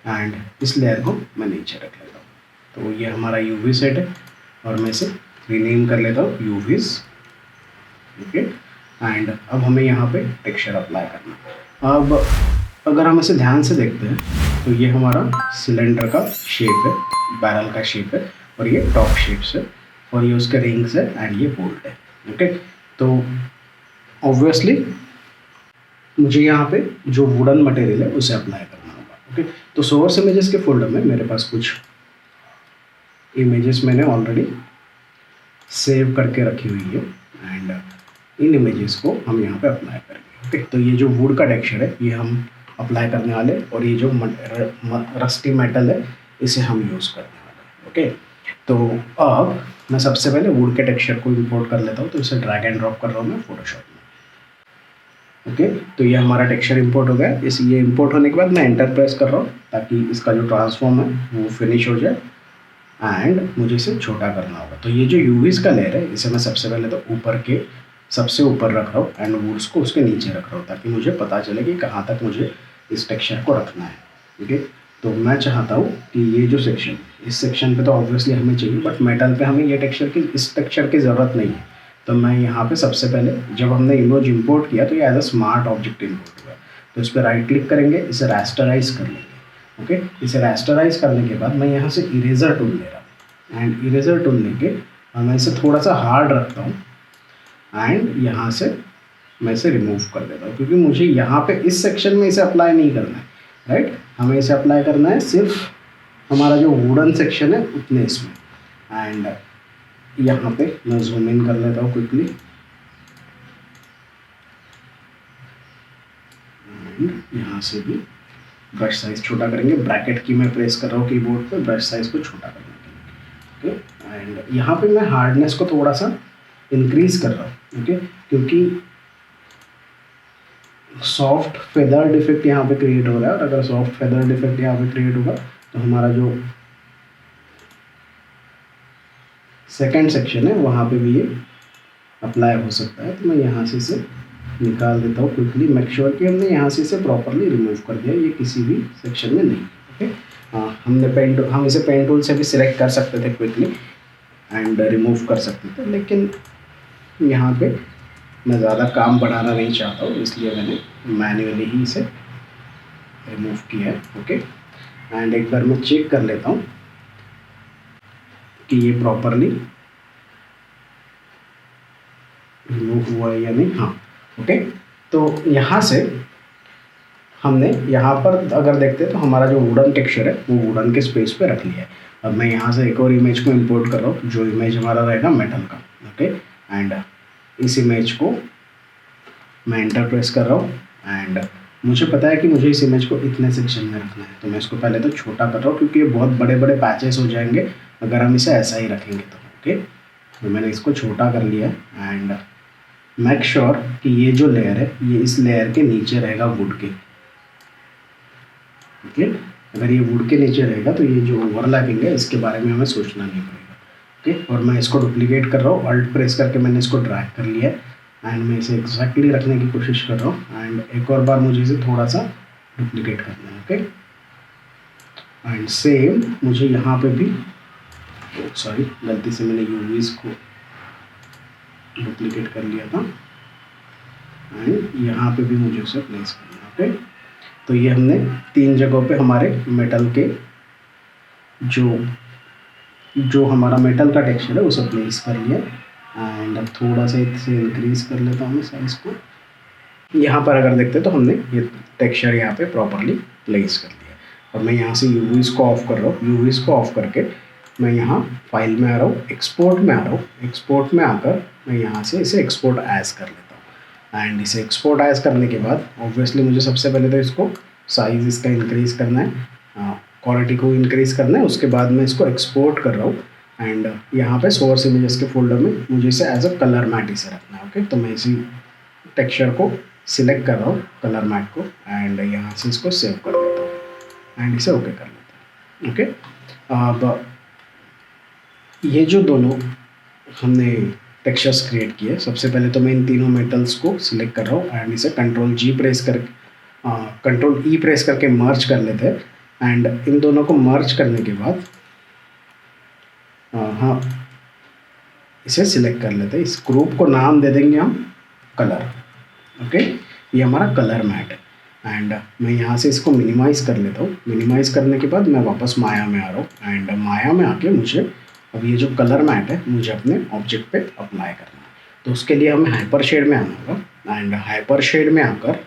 एंड इस लेयर को मैं नीचे रख लेता हूँ। तो ये हमारा UV सेट है और मैं इसे रीनेम कर लेता हूँ यूवीज। ओके, एंड अब हमें यहाँ पे टेक्सचर अप्लाई करना है। अब अगर हम इसे ध्यान से देखते हैं तो ये हमारा सिलेंडर का शेप है, बैरल का शेप है, और ये टॉप शेप्स है, और ये उसके रिंग्स है, एंड ये बोल्ट है। ओके, तो ऑब्वियसली मुझे यहाँ पे जो वुडन मटेरियल है उसे अप्लाई करना होगा। ओके, तो सोर्स इमेजेस के फोल्डर में मेरे पास कुछ इमेजेस मैंने ऑलरेडी सेव करके रखी हुई है, एंड इन इमेजेस को हम यहाँ पे अप्लाई करेंगे। ओके, तो ये जो वुड का टेक्सचर है ये हम अप्लाई करने वाले, और ये जो रस्टी मेटल है इसे हम यूज़ करने वाले। ओके, तो अब मैं सबसे पहले वुड के टेक्सचर को इंपोर्ट कर लेता हूँ, तो इसे ड्रैग एंड ड्रॉप कर रहा हूँ मैं फोटोशॉप में। ओके, तो ये हमारा टेक्सचर इंपोर्ट हो गया। ये इंपोर्ट होने के बाद मैं एंटर प्रेस कर रहा हूँ ताकि इसका जो ट्रांसफॉर्म है वो फिनिश हो जाए, एंड मुझे इसे छोटा करना होगा। तो ये जो यूवीज का लेयर है इसे मैं सबसे पहले तो ऊपर के सबसे ऊपर रख रहा हूँ, एंड वुड्स को उसके नीचे रख रहा हूँ, ताकि मुझे पता चले कि कहाँ तक मुझे इस टेक्सचर को रखना है। ठीक है, तो मैं चाहता हूँ कि ये जो सेक्शन, इस सेक्शन पे तो ऑब्वियसली हमें चाहिए, बट मेटल पे हमें ये इस टेक्सचर की ज़रूरत नहीं है। तो मैं यहाँ पे सबसे पहले, जब हमने इमेज इंपोर्ट किया तो ये as a smart object import हुआ, तो इस पर राइट क्लिक करेंगे, इसे रैस्टराइज कर लेंगे। ओके, इसे रैस्टराइज करने के बाद मैं यहाँ से इरेजर टूल ले रहा हूँ, एंड इरेजर टूल लेके मैं इसे थोड़ा सा हार्ड रखता हूँ, एंड यहाँ से मैं इसे रिमूव कर देता हूँ, क्योंकि मुझे यहाँ पे इस सेक्शन में इसे अप्लाई नहीं करना है। राइट, हमें इसे अप्लाई करना है सिर्फ हमारा जो वुडन सेक्शन है उतने इसमें। एंड यहाँ पे मैं जूम इन कर लेता हूँ क्विकली, एंड यहाँ से भी ब्रश साइज छोटा करेंगे। ब्रैकेट की मैं प्रेस कर रहा हूँ कीबोर्ड पे ब्रश साइज को छोटा करने के लिए। ओके, एंड यहाँ पे मैं हार्डनेस को थोड़ा सा इंक्रीज कर रहा हूँ। ओके, क्योंकि सॉफ्ट फेदर डिफेक्ट यहाँ पे क्रिएट हो रहा है, और अगर सॉफ्ट फेदर डिफेक्ट यहाँ पे क्रिएट होगा तो हमारा जो सेकंड सेक्शन है वहाँ पे भी ये अप्लाई हो सकता है। तो मैं यहाँ से इसे निकाल देता हूँ क्विकली। मेक श्योर कि हमने यहाँ से इसे प्रॉपरली रिमूव कर दिया, ये किसी भी सेक्शन में नहीं। ओके, हम इसे पेन टूल से भी सिलेक्ट कर सकते थे क्विकली एंड रिमूव कर सकते थे, लेकिन यहाँ पे मैं ज़्यादा काम बढ़ाना नहीं चाहता हूँ, इसलिए मैंने मैन्युअली ही इसे रिमूव किया है। ओके, एंड एक बार मैं चेक कर लेता हूँ कि ये प्रॉपरली रिमूव हुआ है या नहीं। हाँ, ओके, तो यहाँ से हमने यहाँ पर अगर देखते हैं तो हमारा जो वुडन टेक्सचर है वो वुडन के स्पेस पे रख लिया है। अब मैं यहाँ से एक और इमेज को इंपोर्ट कर रहा हूँ, जो इमेज हमारा रहेगा मेटल का। ओके, एंड इस इमेज को मैं एंटर प्रेस कर रहा हूँ, एंड मुझे पता है कि मुझे इस इमेज को इतने सेक्शन में रखना है, तो मैं इसको पहले तो छोटा कर रहा हूँ, क्योंकि ये बहुत बड़े बड़े पैचेस हो जाएंगे अगर हम इसे ऐसा ही रखेंगे तो। ओके, तो मैंने इसको छोटा कर लिया है, एंड मेक श्योर कि ये जो लेयर है ये इस लेयर के नीचे रहेगा वुड के। ओके, अगर ये वुड के नीचे रहेगा तो ये जो ओवरलैपिंग है इसके बारे में हमें सोचना नहीं पड़ेगा। ओके, और मैं इसको डुप्लीकेट कर रहा हूँ, अल्ट प्रेस करके मैंने इसको ड्रैग कर लिया है, एंड मैं इसे एग्जैक्टली रखने की कोशिश कर रहा हूँ, एंड एक और बार मुझे इसे थोड़ा सा डुप्लीकेट करना है। ओके, एंड सेम मुझे यहाँ पे भी, सॉरी गलती से मैंने यूवीज को डुप्लीकेट कर लिया था, एंड यहाँ पे भी मुझे उसे प्लेस करना है। ओके, तो ये हमने 3 जगहों पे हमारे मेटल के जो हमारा मेटल का टेक्सचर है उसे प्लेस कर लिया, एंड अब थोड़ा सा इसे इंक्रीज कर लेता हूँ साइज को। यहाँ पर अगर देखते हैं तो हमने ये टेक्सचर यहाँ पे प्रॉपरली प्लेस कर लिया, और मैं यहाँ से यूवीज को ऑफ कर रहा हूँ। यूवीज को ऑफ करके मैं यहाँ फाइल में आ रहा हूँ, एक्सपोर्ट में आ रहा हूँ। एक्सपोर्ट में आकर मैं यहाँ से इसे एक्सपोर्ट एज कर लेता हूँ, एंड इसे एक्सपोर्ट एज करने के बाद ऑब्वियसली मुझे सबसे पहले तो इसको साइज़ इसका इंक्रीज़ करना है, क्वालिटी को इंक्रीज़ करना है। उसके बाद मैं इसको एक्सपोर्ट कर रहा हूँ, एंड यहाँ पे सोर्स इमेजेस के फोल्डर में मुझे इसे एज अ कलर मैट इसे रखना है। ओके, तो मैं इसी टेक्सचर को सिलेक्ट कर रहा हूँ, कलर मैट को, एंड यहाँ से इसको सेव कर देता हूँ, एंड इसे ओके कर लेता हूँ। ओके, अब ये जो दोनों हमने टेक्सचर्स क्रिएट किए, सबसे पहले तो मैं इन तीनों मेटल्स को सिलेक्ट कर रहा हूँ, एंड इसे कंट्रोल ई प्रेस करके मर्ज कर लेते हैं, एंड इन दोनों को मर्ज करने के बाद हाँ इसे सिलेक्ट कर लेते हैं, इस ग्रुप को नाम दे देंगे हम कलर। ओके, ये हमारा कलर मैट है। एंड मैं यहाँ से इसको मिनिमाइज़ कर लेता हूँ। मिनिमाइज़ करने के बाद मैं वापस माया में आ रहा हूँ एंड माया में आके मुझे अब ये जो कलर मैट है मुझे अपने ऑब्जेक्ट पे अप्लाई करना है। तो उसके लिए हमें हाइपर शेड में आना होगा एंड हाइपर शेड में आकर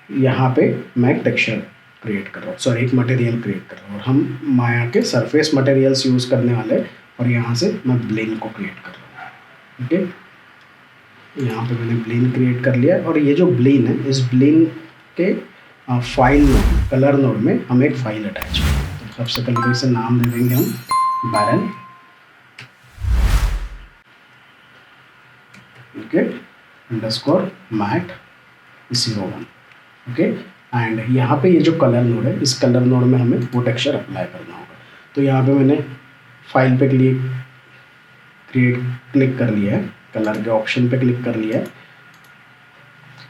यहाँ पे मैं एक टेक्सचर क्रिएट कर रहा हूँ, सॉरी एक मटेरियल क्रिएट कर रहा हूँ। और हम माया के सरफेस मटेरियल्स यूज़ करने वाले और यहाँ से मैं ब्लेन को क्रिएट कर रहा हूँ। ओके, यहाँ पे मैंने ब्लेन क्रिएट कर लिया और ये जो ब्लेन है इस ब्लेन के फाइल नोड कलर नोड में हम एक फाइल अटैच करेंगे। तो सबसे पहले तो इसे नाम दे देंगे हम baron. Okay, underscore mat 01। Okay, and यहाँ पे ये जो कलर नोड है इस कलर नोड में हमें वो टेक्सचर अप्लाई करना होगा। तो यहाँ पे मैंने फाइल पे क्लिक कर लिया है, कलर के ऑप्शन पे क्लिक कर लिया है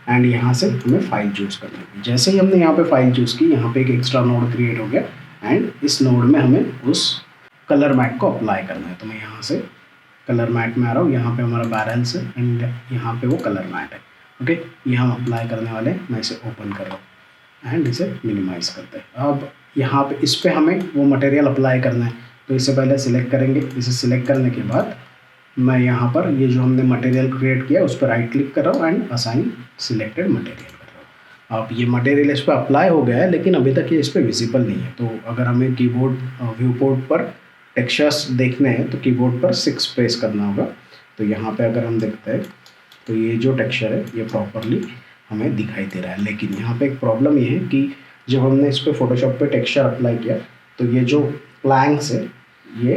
एंड यहाँ से हमें फाइल चूज़ करनी है। जैसे ही हमने यहाँ पे फाइल चूज़ की, यहाँ पे एक एक्स्ट्रा नोड क्रिएट हो गया एंड इस नोड में हमें उस कलर मैट को अप्लाई करना है। तो मैं यहाँ से कलर मैट में आ रहा हूँ, यहाँ पे हमारा बैलेंस है एंड यहाँ पे वो कलर मैट है। ओके, ये हम अप्लाई करने वाले हैं। मैं इसे ओपन कर रहा हूँ एंड इसे मिनिमाइज़ करते हैं। अब यहाँ पे इस पर हमें वो मटेरियल अप्लाई करना है, तो इससे पहले सिलेक्ट करेंगे। इसे सिलेक्ट करने के बाद मैं यहाँ पर ये जो हमने मटेरियल क्रिएट किया उस पर राइट क्लिक कर रहा हूँ एंड असाइन सिलेक्टेड मटेरियल कर रहा हूँ। अब ये मटेरियल इस पर अप्लाई हो गया है लेकिन अभी तक ये इस पर विजिबल नहीं है। तो अगर हमें कीबोर्ड व्यू पोर्ट पर टेक्सचर्स देखने हैं तो कीबोर्ड पर 6 प्रेस करना होगा। तो यहाँ पे अगर हम देखते हैं तो ये जो टेक्सचर है ये प्रॉपरली हमें दिखाई दे रहा है। लेकिन यहाँ पे एक प्रॉब्लम ये है कि जब हमने इस पर फोटोशॉप पे टेक्सचर अप्लाई किया तो ये जो प्लैंक्स है ये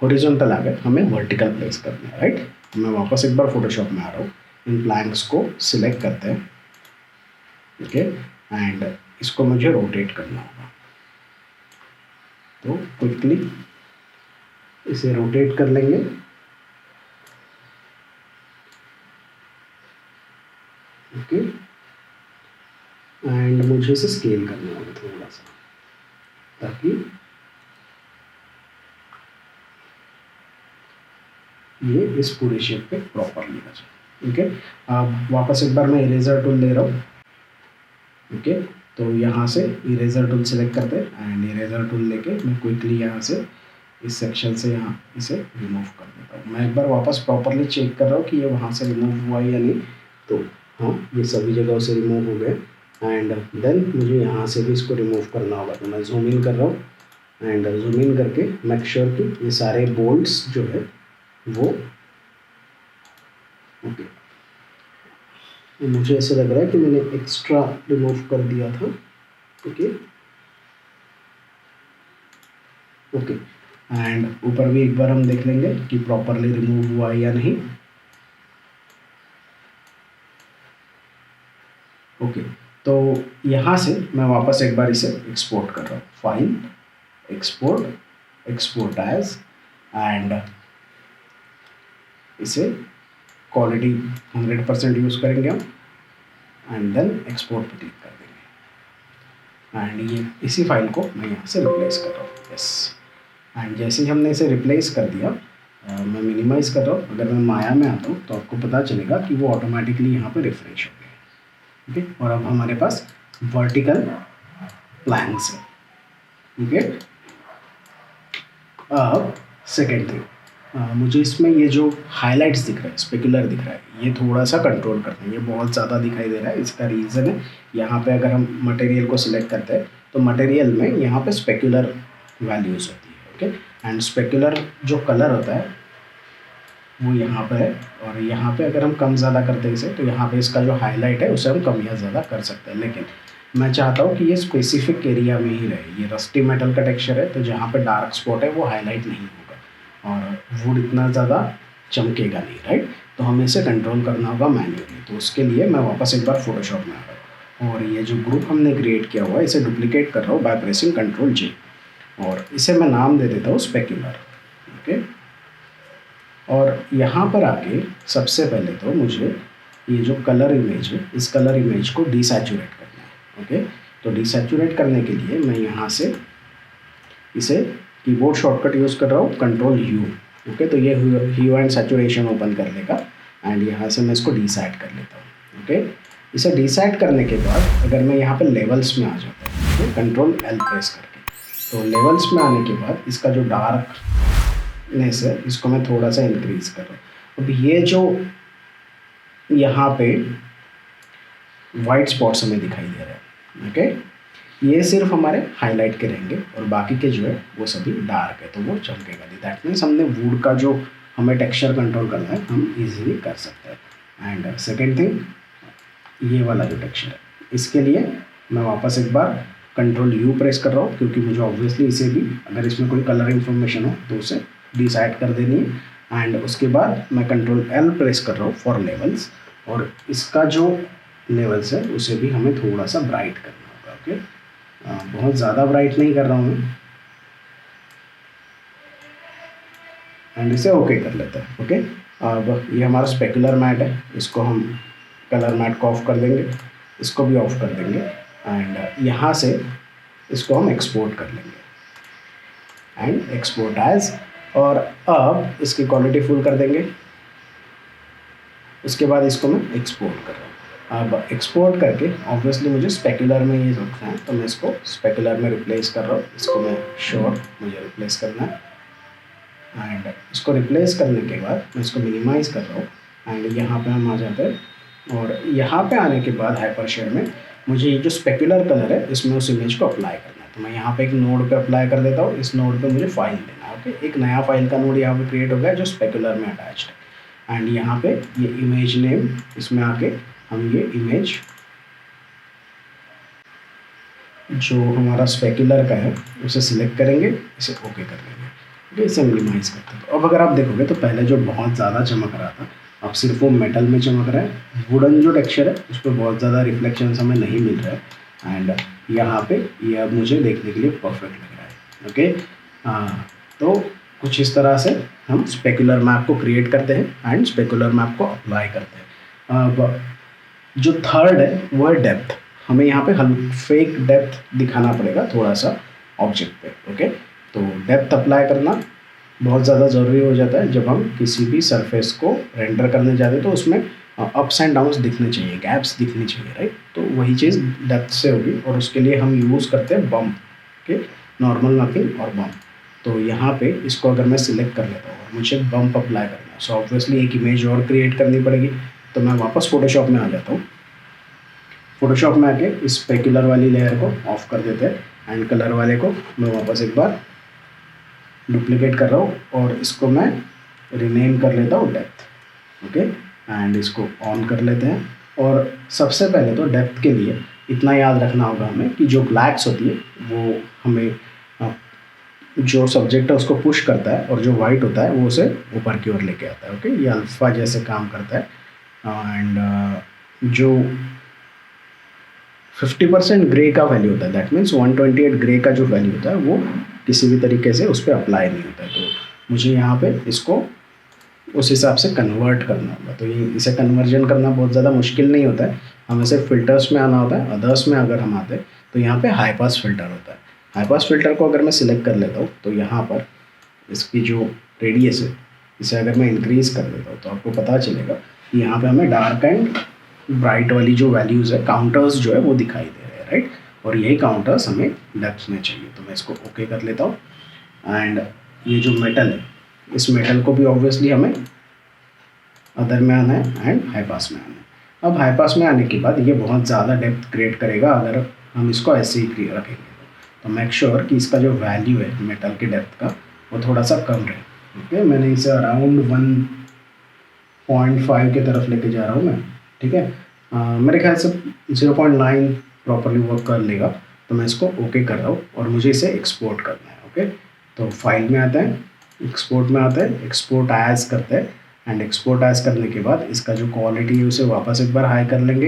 हॉरिजॉन्टल आ गए, हमें वर्टिकल प्लेस करना है। राइट, मैं वापस एक बार फोटोशॉप में आ रहा हूँ, इन प्लैंक्स को सिलेक्ट करते हैं। ओके, एंड इसको मुझे रोटेट करना होगा। तो क्विकली इसे रोटेट कर लेंगे। ओके, एंड मुझे इसे स्केल करना होगा थोड़ा सा ताकि ये इस पूरे शेप पे प्रॉपरली आ जाए। ओके, अब वापस एक बार मैं इरेजर टूल ले रहा हूँ। ओके, तो यहाँ से इरेजर टूल सेलेक्ट करते हैं एंड इरेजर टूल लेके मैं क्विकली यहाँ से इस सेक्शन से यहाँ इसे रिमूव कर देता हूँ। मैं एक बार वापस प्रॉपरली चेक कर रहा हूँ कि ये वहाँ से रिमूव हुआ या नहीं। तो हाँ, ये सभी जगहों से रिमूव हो गए एंड देन मुझे यहाँ से भी इसको रिमूव करना होगा। तो मैं जूम इन कर रहा हूँ एंड जूम इन करके मेक श्योर कि ये सारे बोल्ट्स जो है वो ओके। मुझे ऐसे लग रहा है कि मैंने एक्स्ट्रा रिमूव कर दिया था। ओके ओके, एंड ऊपर भी एक बार हम देख लेंगे कि प्रॉपरली रिमूव हुआ या नहीं। ओके, तो यहाँ से मैं वापस एक बार इसे एक्सपोर्ट कर रहा हूँ। File, export, export as and इसे क्वालिटी 100% यूज़ करेंगे हम एंड देन एक्सपोर्ट पर क्लिक कर देंगे एंड ये इसी फाइल को मैं यहाँ से रिप्लेस कर रहा हूँ। यस, एंड जैसे ही हमने इसे रिप्लेस कर दिया मैं मिनिमाइज़ कर रहा हूँ। अगर मैं माया में आता हूँ तो आपको पता चलेगा कि वो ऑटोमेटिकली यहाँ पे रिफ्रेश हो गए। ओके, और अब हमारे पास वर्टिकल प्लैंक्स है। ओके, अब सेकेंड थिंग, मुझे इसमें ये जो हाइलाइट्स दिख रहा है, स्पेकुलर दिख रहा है, ये थोड़ा सा कंट्रोल करना है। ये बहुत ज़्यादा दिखाई दे रहा है। इसका रीज़न है यहाँ पे अगर हम मटेरियल को सिलेक्ट करते हैं तो मटेरियल में यहाँ पे स्पेकुलर वैल्यूज़ होती है। ओके, एंड स्पेकुलर जो कलर होता है वो यहाँ पे है और यहाँ पे अगर हम कम ज़्यादा करते हैं इसे तो यहाँ पे इसका जो हाईलाइट है उसे हम कम या ज़्यादा कर सकते हैं। लेकिन मैं चाहता हूँ कि ये स्पेसिफिक एरिया में ही रहे। ये रस्टी मेटल का टेक्सचर है तो जहाँ पे डार्क स्पॉट है वो हाईलाइट नहीं होगा और वुड इतना ज़्यादा चमकेगा नहीं। राइट, तो हमें इसे कंट्रोल करना होगा मैन्युअली। तो उसके लिए मैं वापस एक बार फोटोशॉप में आ रहा हूँ और ये जो ग्रुप हमने क्रिएट किया हुआ है इसे डुप्लीकेट कर रहा हूँ बाय प्रेसिंग Ctrl+J और इसे मैं नाम दे देता हूँ स्पेक्युलर। ओके, और यहाँ पर आके सबसे पहले तो मुझे ये जो कलर इमेज है इस कलर इमेज को डिसैचुरेट करना है। ओके, तो डिसैचुरेट करने के लिए मैं यहाँ से इसे कीबोर्ड शॉर्टकट यूज़ कर रहा हूँ Ctrl+U ओके, तो ये ह्यू एंड सैचुरेशन ओपन कर लेगा एंड यहाँ से मैं इसको डिसाइड कर लेता हूँ। ओके, इसे डिसाइड करने के बाद अगर मैं यहाँ पे लेवल्स में आ जाता हूँ, तो कंट्रोल एल प्रेस करके, तो लेवल्स में आने के बाद इसका जो डार्कनेस है इसको मैं थोड़ा सा इंक्रीज कर रहा हूँ। अब ये जो यहाँ पे वाइट स्पॉट्स हमें दिखाई दे रहे हैं, ओके, ये सिर्फ हमारे हाईलाइट के रहेंगे और बाकी के जो है वो सभी डार्क है, तो वो चमकेगा नहीं। दैट मीन्स हमने वुड का जो हमें टेक्सचर कंट्रोल करना है हम इजीली कर सकते हैं। एंड सेकेंड थिंग, ये वाला जो टेक्सचर है इसके लिए मैं वापस एक बार कंट्रोल यू प्रेस कर रहा हूँ, क्योंकि मुझे ऑब्वियसली इसे भी अगर इसमें कोई कलर इन्फॉर्मेशन हो तो उसे डिसाइड कर देनी है। एंड उसके बाद मैं कंट्रोल एल प्रेस कर रहा हूँ फॉर लेवल्स, और इसका जो लेवल्स है उसे भी हमें थोड़ा सा ब्राइट करना होगा। ओके, बहुत ज़्यादा ब्राइट नहीं कर रहा हूँ मैं, एंड इसे ओके कर लेते हैं। ओके, अब ये हमारा स्पेकुलर मैट है, इसको हम कलर मैट को ऑफ कर देंगे, इसको भी ऑफ कर देंगे एंड यहाँ से इसको हम एक्सपोर्ट कर लेंगे एंड एक्सपोर्ट एज, और अब इसकी क्वालिटी फुल कर देंगे। उसके बाद इसको मैं एक्सपोर्ट कर रहा हूँ। अब एक्सपोर्ट करके ऑब्वियसली मुझे स्पेकुलर में ये रखना है, तो मैं इसको स्पेकुलर में रिप्लेस कर रहा हूँ। इसको मैं श्योर मुझे रिप्लेस करना है एंड इसको रिप्लेस करने के बाद मैं इसको मिनिमाइज़ कर रहा हूँ एंड यहाँ पे हम आ जाते हैं। और यहाँ पे आने के बाद हाइपर शेड में मुझे ये जो स्पेकुलर कलर है इसमें उस इमेज को अप्लाई करना है, तो मैं यहाँ पे एक नोड पे अप्लाई कर देता हूँ। इस नोड पे मुझे फाइल देना है। ओके, एक नया फाइल का नोड यहाँ पे क्रिएट हो गया जो स्पेकुलर में अटैच्ड है एंड यहाँ पे ये इमेज नेम, इसमें आके हम ये इमेज जो हमारा स्पेकुलर का है उसे सिलेक्ट करेंगे, इसे ओके कर लेंगे। ओके, इसे मिनिमाइज़ करते हैं। तो अब अगर आप देखोगे तो पहले जो बहुत ज़्यादा चमक रहा था अब सिर्फ वो मेटल में चमक रहा है। वुडन जो टेक्सचर है उस पर बहुत ज़्यादा रिफ्लेक्शन हमें नहीं मिल रहा है एंड यहाँ पे ये अब मुझे देखने के लिए परफेक्ट लग रहा है। ओके, तो कुछ इस तरह से हम स्पेकुलर मैप को क्रिएट करते हैं एंड स्पेकुलर मैप को अप्लाई करते हैं। अब जो थर्ड है वो है डेप्थ। हमें यहाँ पे फेक डेप्थ दिखाना पड़ेगा थोड़ा सा ऑब्जेक्ट पे। ओके, तो डेप्थ अप्लाई करना बहुत ज़्यादा ज़रूरी हो जाता है जब हम किसी भी सरफेस को रेंडर करने जाते हैं, तो उसमें अप्स एंड डाउन्स दिखने चाहिए, गैप्स दिखनी चाहिए, राइट। तो वही चीज़ डेप्थ से होगी और उसके लिए हम यूज़ करते हैं बम्प के, नॉर्मल नथिंग और बम्प। तो यहाँ पे इसको अगर मैं सिलेक्ट कर लेता हूँ और मुझे बम्प अप्लाई करना है, सो ऑब्वियसली एक इमेज और क्रिएट करनी पड़ेगी। तो मैं वापस फोटोशॉप में आ जाता हूँ। फोटोशॉप में आके इस स्पेकुलर वाली लेयर को ऑफ कर देते हैं एंड कलर वाले को मैं वापस एक बार डुप्लीकेट कर रहा हूँ और इसको मैं रीनेम कर लेता हूँ डेप्थ। ओके, एंड इसको ऑन कर लेते हैं। और सबसे पहले तो डेप्थ के लिए इतना याद रखना होगा हमें कि जो ब्लैक्स होती है वो हमें जो सब्जेक्ट है उसको पुश करता है और जो वाइट होता है वो उसे ऊपर की ओर लेके आता है। ओके, ये अल्फ़ा जैसे काम करता है एंड जो 50% ग्रे का वैल्यू होता है, दैट मीन्स 128 ग्रे का जो वैल्यू होता है वो किसी भी तरीके से उस पर अप्लाई नहीं होता है। तो मुझे यहाँ पे इसको उस हिसाब से कन्वर्ट करना होगा। तो ये इसे कन्वर्जन करना बहुत ज़्यादा मुश्किल नहीं होता है, हमें सिर्फ फिल्टर्स में आना होता है। अदर्स में अगर हम आते हैं तो यहाँ पे हाई पास फिल्टर होता है। हाई पास फिल्टर को अगर मैं सिलेक्ट कर लेता हूँ तो यहाँ पर इसकी जो रेडियस है इसे अगर मैं इंक्रीज़ कर देता हूँ तो आपको पता चलेगा कि यहाँ पे हमें डार्क एंड ब्राइट वाली जो वैल्यूज़ है, काउंटर्स जो है वो दिखाई दे रहे हैं, राइट। और यही काउंटर्स हमें डेप्थ में चाहिए, तो मैं इसको ओके कर लेता हूँ। एंड ये जो मेटल है इस मेटल को भी ऑब्वियसली हमें अदर में आना है एंड हाई पास में आना है। अब हाई पास में आने के बाद ये बहुत ज़्यादा डेप्थ क्रिएट करेगा अगर हम इसको ऐसे ही रखेंगे। तो मेक श्योर कि इसका जो वैल्यू है मेटल के डेप्थ का वो थोड़ा सा कम रहे। ओके, मैंने इसे अराउंड 1.5 की तरफ लेके जा रहा हूँ मैं, ठीक है। मेरे ख्याल से 0.9 प्रॉपरली वर्क कर लेगा। तो मैं इसको ओके कर रहा हूँ और मुझे इसे एक्सपोर्ट करना है। ओके, तो फाइल में आता है, एक्सपोर्ट में आता है, एक्सपोर्ट एज करते हैं एंड एक्सपोर्ट एज करने के बाद इसका जो क्वालिटी है उसे वापस एक बार हाई कर लेंगे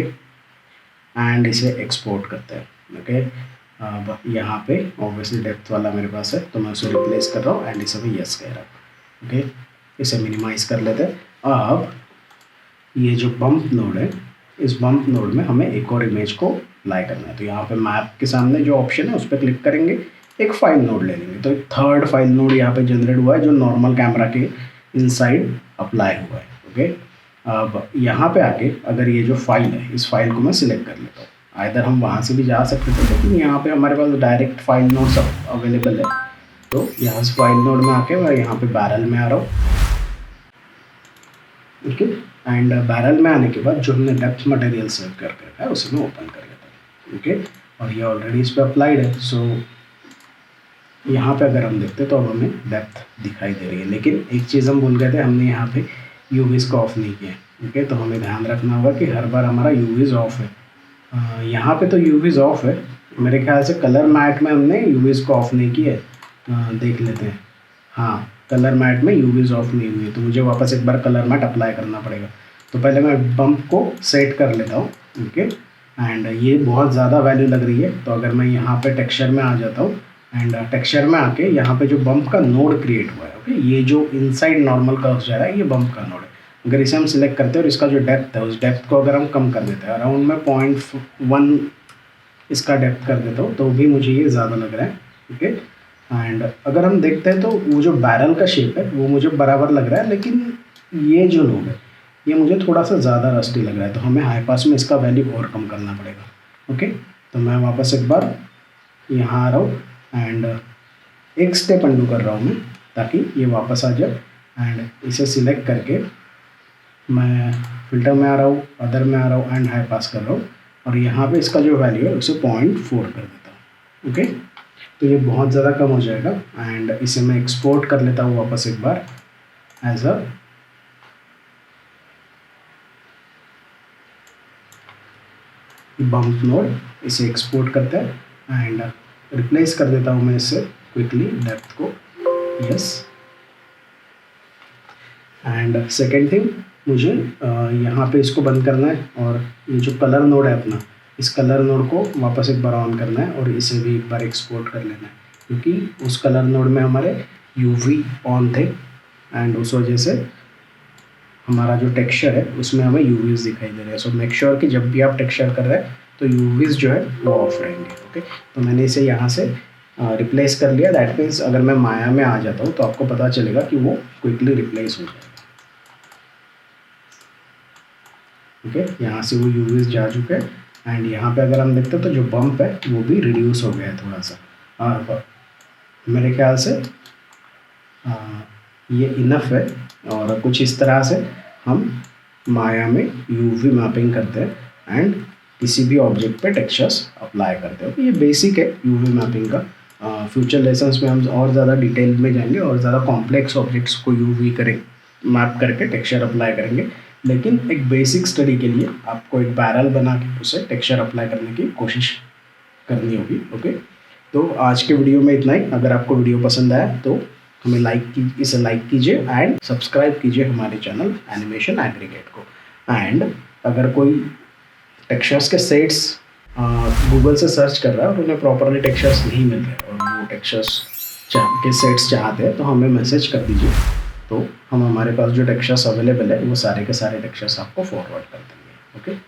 एंड इसे एक्सपोर्ट करते हैं। ओके, अब यहाँ पे ऑब्वियसली डेप्थ वाला मेरे पास है तो मैं उसे रिप्लेस कर रहा हूँ एंड इसे मैं यस कह रहा हूँ। ओके, इसे मिनिमाइज़ कर लेते हैं। अब ये जो बम्प नोड है इस बम्प नोड में हमें एक और इमेज को अप्लाई करना है। तो यहाँ पे मैप के सामने जो ऑप्शन है उस पर क्लिक करेंगे एक फाइल नोड ले लेंगे। तो एक थर्ड फाइल नोड यहाँ पे जनरेट हुआ है जो नॉर्मल कैमरा के इनसाइड अप्लाई हुआ है। ओके, अब यहाँ पे आके अगर ये जो फाइल है इस फाइल को मैं सिलेक्ट कर लेता हूँ। आइदर हम वहाँ से भी जा सकते थे, लेकिन यहाँ पे हमारे पास डायरेक्ट फाइल नोड्स अवेलेबल है। तो यहाँ से फाइल नोड में आके मैं यहाँ पे बैरल में आ रहा हूँ। ओके, एंड बैरल में आने के बाद जो हमने डेप्थ मटेरियल सेव कर रखा है उसे मैं ओपन कर लेता हूँ। ओके, और ये ऑलरेडी इस पर अप्लाइड है। सो यहाँ पे अगर हम देखते तो अब हमें डेप्थ दिखाई दे रही है, लेकिन एक चीज़ हम भूल गए थे, हमने यहाँ पे यूवीज़ को ऑफ नहीं किया। ओके, तो हमें ध्यान रखना होगा कि हर बार हमारा यूवीज़ ऑफ है। यहाँ पे तो यूवीज़ ऑफ है, मेरे ख्याल से कलर मैट में हमने यूवीज़ को ऑफ नहीं किया है। देख लेते हैं। हाँ, कलर मैट में यूवीज़ ऑफ नहीं हुई है, तो मुझे वापस एक बार कलर मैट अप्लाई करना पड़ेगा। तो पहले मैं बम्प को सेट कर लेता हूँ। ओके, एंड ये बहुत ज़्यादा वैल्यू लग रही है, तो अगर मैं यहाँ पे टेक्सचर में आ जाता हूँ एंड टेक्सचर में आके यहाँ पे जो बम्प का नोड क्रिएट हुआ है, ओके, ये जो इनसाइड नॉर्मल कर्व जा रहा है ये बम्प का नोड है। अगर इसे हम सिलेक्ट करते हैं और इसका जो डेप्थ है उस डेप्थ को अगर हम कम कर देते हैं, अराउंड में 0.1 इसका डेप्थ कर देता हूँ, तो भी मुझे ये ज़्यादा लग रहा है। ओके, एंड अगर हम देखते हैं तो वो जो बैरल का शेप है वो मुझे बराबर लग रहा है, लेकिन ये जो नोड है ये मुझे थोड़ा सा ज़्यादा रस्टी लग रहा है, तो हमें हाई पास में इसका वैल्यू और कम करना पड़ेगा। ओके, तो मैं वापस एक बार यहाँ आ रहा हूँ एंड एक स्टेप अंडू कर रहा हूँ मैं, ताकि ये वापस आ जाए। एंड इसे सिलेक्ट करके मैं फ़िल्टर में आ रहा हूँ, अदर में आ रहा हूँ एंड हाई पास कर रहा हूँ, और यहाँ पे इसका जो वैल्यू है उसे 0.4 कर देता हूँ। ओके, तो ये बहुत ज़्यादा कम हो जाएगा एंड इसे मैं एक्सपोर्ट कर लेता हूँ वापस एक बार एज अ बम्प नोड। इसे एक्सपोर्ट करते हैं एंड रिप्लेस कर देता हूँ मैं इससे क्विकली डेप्थ को। यस, एंड सेकेंड थिंग, मुझे यहाँ पे इसको बंद करना है, और ये जो कलर नोड है अपना, इस कलर नोड को वापस एक बार ऑन करना है और इसे भी एक बार एक्सपोर्ट कर लेना है, क्योंकि उस कलर नोड में हमारे यूवी ऑन थे एंड उस वजह से हमारा जो टेक्सचर है उसमें हमें यूवीज़ दिखाई दे रहे हैं। सो मेक श्योर कि जब भी आप टेक्सचर कर रहे हैं तो यूवीज़ जो है वो ऑफ रहेंगे। ओके, तो मैंने इसे यहाँ से रिप्लेस कर लिया। दैट मीन्स अगर मैं माया में आ जाता हूँ तो आपको पता चलेगा कि वो क्विकली रिप्लेस हो जाएगा। ओके, यहाँ से वो यूवीज़ जा चुके हैं एंड यहाँ पे अगर हम देखते हैं तो जो बम्प है वो भी रिड्यूस हो गया है थोड़ा सा। मेरे ख्याल से ये इनफ है, और कुछ इस तरह से हम माया में यूवी मैपिंग करते हैं एंड किसी भी ऑब्जेक्ट पे टेक्सचर्स अप्लाई करते हैं। ये बेसिक है यूवी मैपिंग का। फ्यूचर लेसन्स में हम और ज़्यादा डिटेल में जाएंगे और ज़्यादा कॉम्प्लेक्स ऑब्जेक्ट्स को यूवी करें मैप करके टेक्सचर अप्लाई करेंगे, लेकिन एक बेसिक स्टडी के लिए आपको एक बैरल बना के उसे टेक्सचर अप्लाई करने की कोशिश करनी होगी। ओके, तो आज के वीडियो में इतना ही। अगर आपको वीडियो पसंद आया तो हमें इसे लाइक कीजिए एंड सब्सक्राइब कीजिए हमारे चैनल एनिमेशन एग्रीगेट को। एंड अगर कोई टेक्सचर्स के सेट्स गूगल से सर्च कर रहा है और उन्हें प्रॉपरली टेक्सचर्स नहीं मिल रहे और वो टेक्सचर्स के सेट्स चाहते हैं तो हमें मैसेज कर दीजिए, तो हम हमारे पास जो टेक्सचर्स अवेलेबल है वो सारे के सारे टेक्सचर्स आपको फॉरवर्ड कर देंगे। ओके।